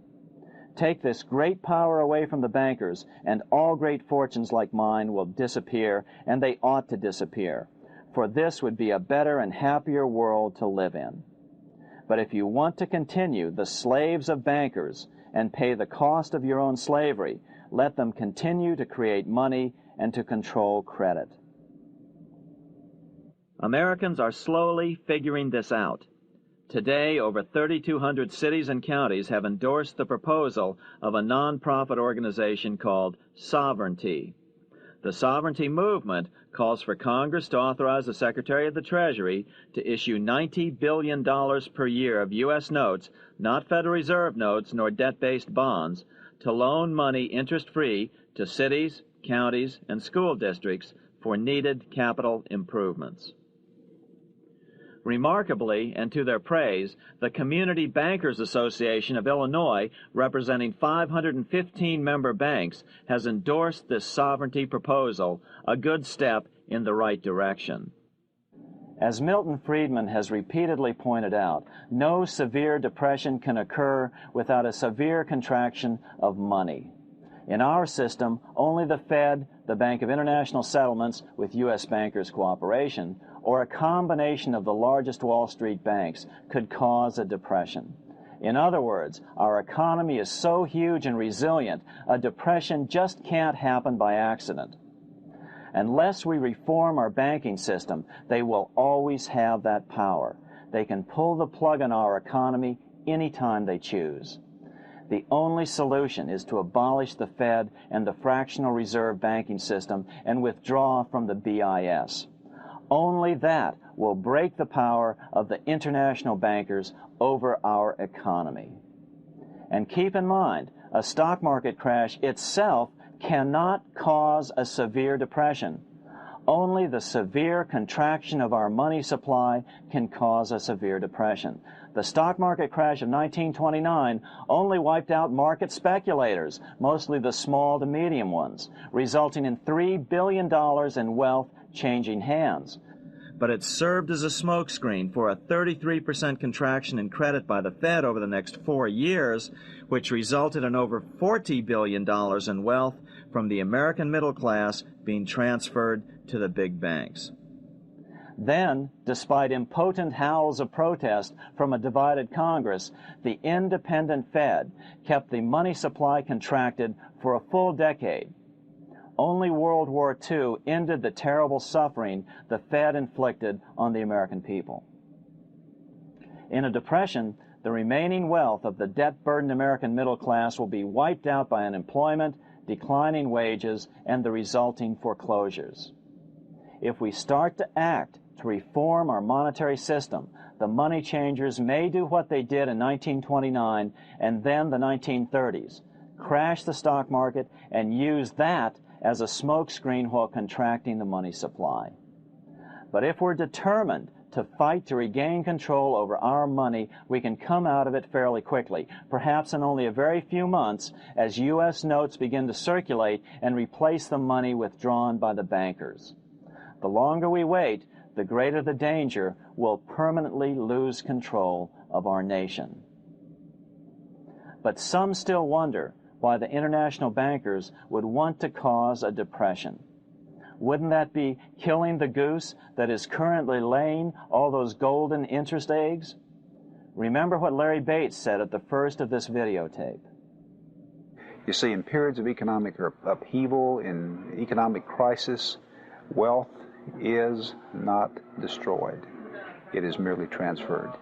Take this great power away from the bankers, and all great fortunes like mine will disappear, and they ought to disappear, for this would be a better and happier world to live in. But if you want to continue the slaves of bankers and pay the cost of your own slavery, let them continue to create money and to control credit." Americans are slowly figuring this out. Today, over 3,200 cities and counties have endorsed the proposal of a nonprofit organization called Sovereignty. The Sovereignty movement calls for Congress to authorize the Secretary of the Treasury to issue $90 billion per year of U.S. notes, not Federal Reserve notes nor debt-based bonds, to loan money interest-free to cities, counties, and school districts for needed capital improvements. Remarkably, and to their praise, the Community Bankers Association of Illinois, representing 515 member banks, has endorsed this sovereignty proposal, a good step in the right direction. As Milton Friedman has repeatedly pointed out, no severe depression can occur without a severe contraction of money. In our system, only the Fed, the Bank of International Settlements, with U.S. bankers' cooperation, or a combination of the largest Wall Street banks could cause a depression. In other words, our economy is so huge and resilient, a depression just can't happen by accident. Unless we reform our banking system, they will always have that power. They can pull the plug on our economy anytime they choose. The only solution is to abolish the Fed and the fractional reserve banking system and withdraw from the BIS. Only that will break the power of the international bankers over our economy. And keep in mind, a stock market crash itself cannot cause a severe depression. Only the severe contraction of our money supply can cause a severe depression. The stock market crash of 1929 only wiped out market speculators, mostly the small to medium ones, resulting in $3 billion in wealth changing hands. But it served as a smokescreen for a 33% contraction in credit by the Fed over the next 4 years, which resulted in over $40 billion in wealth from the American middle class being transferred to the big banks. Then, despite impotent howls of protest from a divided Congress, the independent Fed kept the money supply contracted for a full decade. Only World War II ended the terrible suffering the Fed inflicted on the American people. In a depression, the remaining wealth of the debt-burdened American middle class will be wiped out by unemployment, declining wages, and the resulting foreclosures. If we start to act to reform our monetary system, the money changers may do what they did in 1929 and then the 1930s, crash the stock market and use that as a smokescreen while contracting the money supply. But if we're determined to fight to regain control over our money, we can come out of it fairly quickly, perhaps in only a very few months, as U.S. notes begin to circulate and replace the money withdrawn by the bankers. The longer we wait, the greater the danger we'll permanently lose control of our nation. But some still wonder why the international bankers would want to cause a depression. Wouldn't that be killing the goose that is currently laying all those golden interest eggs? Remember what Larry Bates said at the first of this videotape. You see, in periods of economic upheaval, in economic crisis, wealth is not destroyed. It is merely transferred.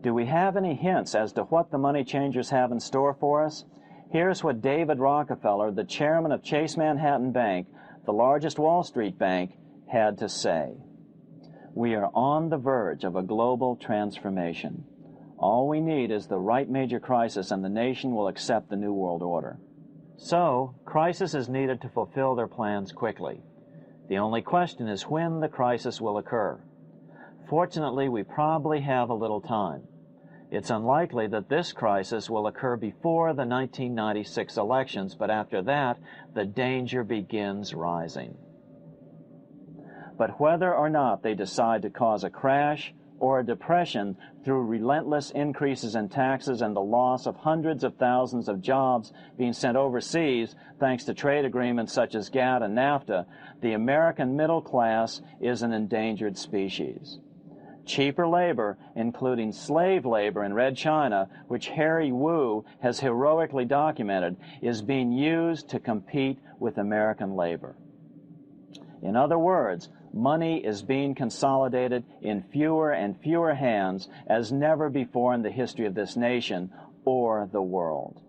Do we have any hints as to what the money changers have in store for us? Here's what David Rockefeller, the chairman of Chase Manhattan Bank, the largest Wall Street bank, had to say. We are on the verge of a global transformation. All we need is the right major crisis and the nation will accept the New World Order. So, crisis is needed to fulfill their plans quickly. The only question is when the crisis will occur. Fortunately, we probably have a little time. It's unlikely that this crisis will occur before the 1996 elections, but after that, the danger begins rising. But whether or not they decide to cause a crash or a depression through relentless increases in taxes and the loss of hundreds of thousands of jobs being sent overseas thanks to trade agreements such as GATT and NAFTA, the American middle class is an endangered species. Cheaper labor, including slave labor in Red China, which Harry Wu has heroically documented, is being used to compete with American labor. In other words, money is being consolidated in fewer and fewer hands as never before in the history of this nation or the world.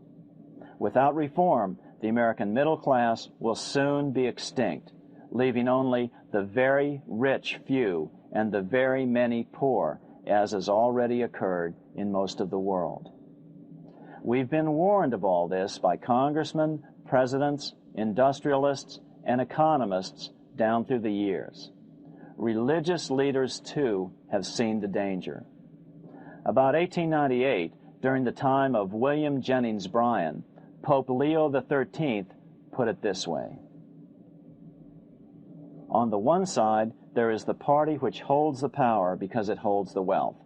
Without reform, the American middle class will soon be extinct, leaving only the very rich few and the very many poor, as has already occurred in most of the world. We've been warned of all this by congressmen, presidents, industrialists, and economists down through the years. Religious leaders, too, have seen the danger. About 1898, during the time of William Jennings Bryan, Pope Leo XIII put it this way: "On the one side, there is the party which holds the power because it holds the wealth,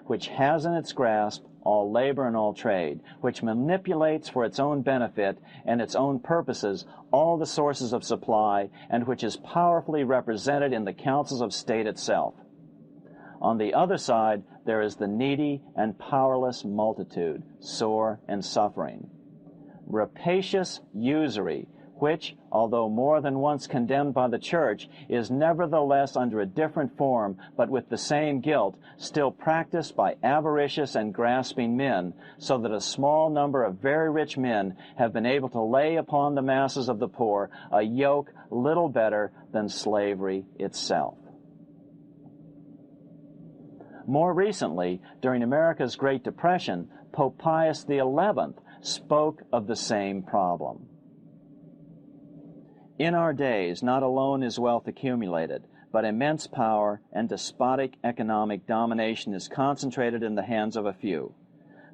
which has in its grasp all labor and all trade, which manipulates for its own benefit and its own purposes all the sources of supply, and which is powerfully represented in the councils of state itself. On the other side, there is the needy and powerless multitude, sore and suffering. Rapacious usury, which, although more than once condemned by the Church, is nevertheless under a different form, but with the same guilt, still practiced by avaricious and grasping men, so that a small number of very rich men have been able to lay upon the masses of the poor a yoke little better than slavery itself." More recently, during America's Great Depression, Pope Pius XI spoke of the same problem. "In our days, not alone is wealth accumulated, but immense power and despotic economic domination is concentrated in the hands of a few.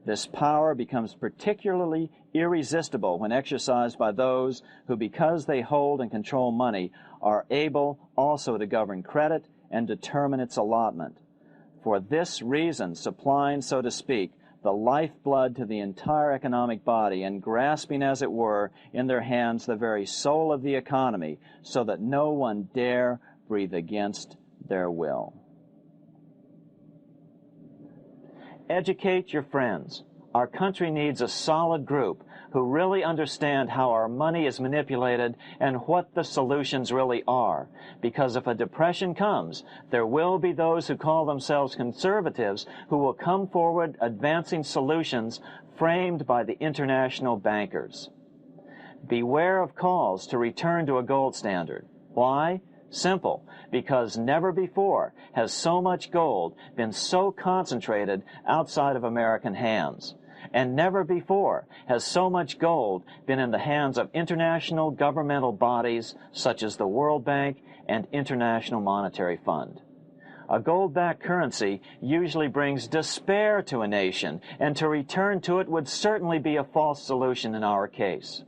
This power becomes particularly irresistible when exercised by those who, because they hold and control money, are able also to govern credit and determine its allotment. For this reason, supplying, so to speak, the lifeblood to the entire economic body, and grasping, as it were, in their hands the very soul of the economy, so that no one dare breathe against their will." Educate your friends. Our country needs a solid group who really understand how our money is manipulated and what the solutions really are. Because if a depression comes, there will be those who call themselves conservatives who will come forward advancing solutions framed by the international bankers. Beware of calls to return to a gold standard. Why? Simple, because never before has so much gold been so concentrated outside of American hands. And never before has so much gold been in the hands of international governmental bodies such as the World Bank and International Monetary Fund. A gold-backed currency usually brings despair to a nation, and to return to it would certainly be a false solution in our case.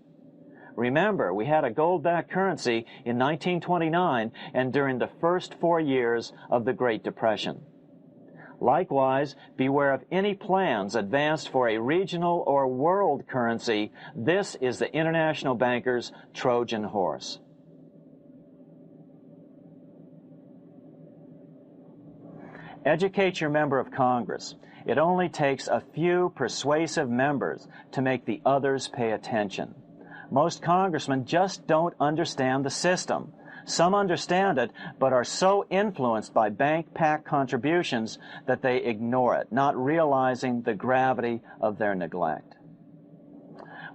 Remember, we had a gold-backed currency in 1929 and during the first 4 years of the Great Depression. Likewise, beware of any plans advanced for a regional or world currency. This is the international bankers' Trojan horse. Educate your member of Congress. It only takes a few persuasive members to make the others pay attention. Most congressmen just don't understand the system. Some understand it, but are so influenced by bank PAC contributions that they ignore it, not realizing the gravity of their neglect.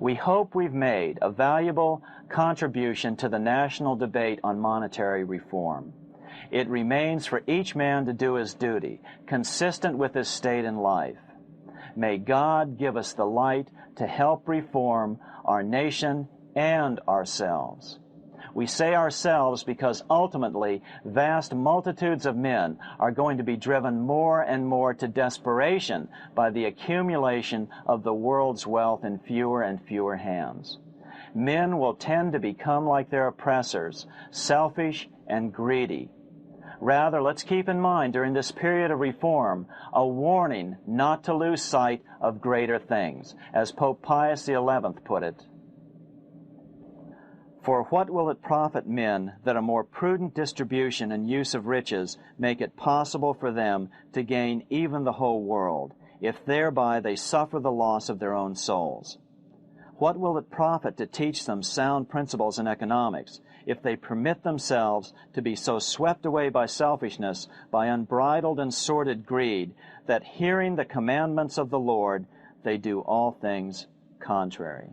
We hope we've made a valuable contribution to the national debate on monetary reform. It remains for each man to do his duty, consistent with his state in life. May God give us the light to help reform our nation and ourselves. We say ourselves because ultimately vast multitudes of men are going to be driven more and more to desperation by the accumulation of the world's wealth in fewer and fewer hands. Men will tend to become like their oppressors, selfish and greedy. Rather, let's keep in mind during this period of reform a warning not to lose sight of greater things, as Pope Pius XI put it. "For what will it profit men that a more prudent distribution and use of riches make it possible for them to gain even the whole world, if thereby they suffer the loss of their own souls? What will it profit to teach them sound principles in economics, if they permit themselves to be so swept away by selfishness, by unbridled and sordid greed, that hearing the commandments of the Lord, they do all things contrary.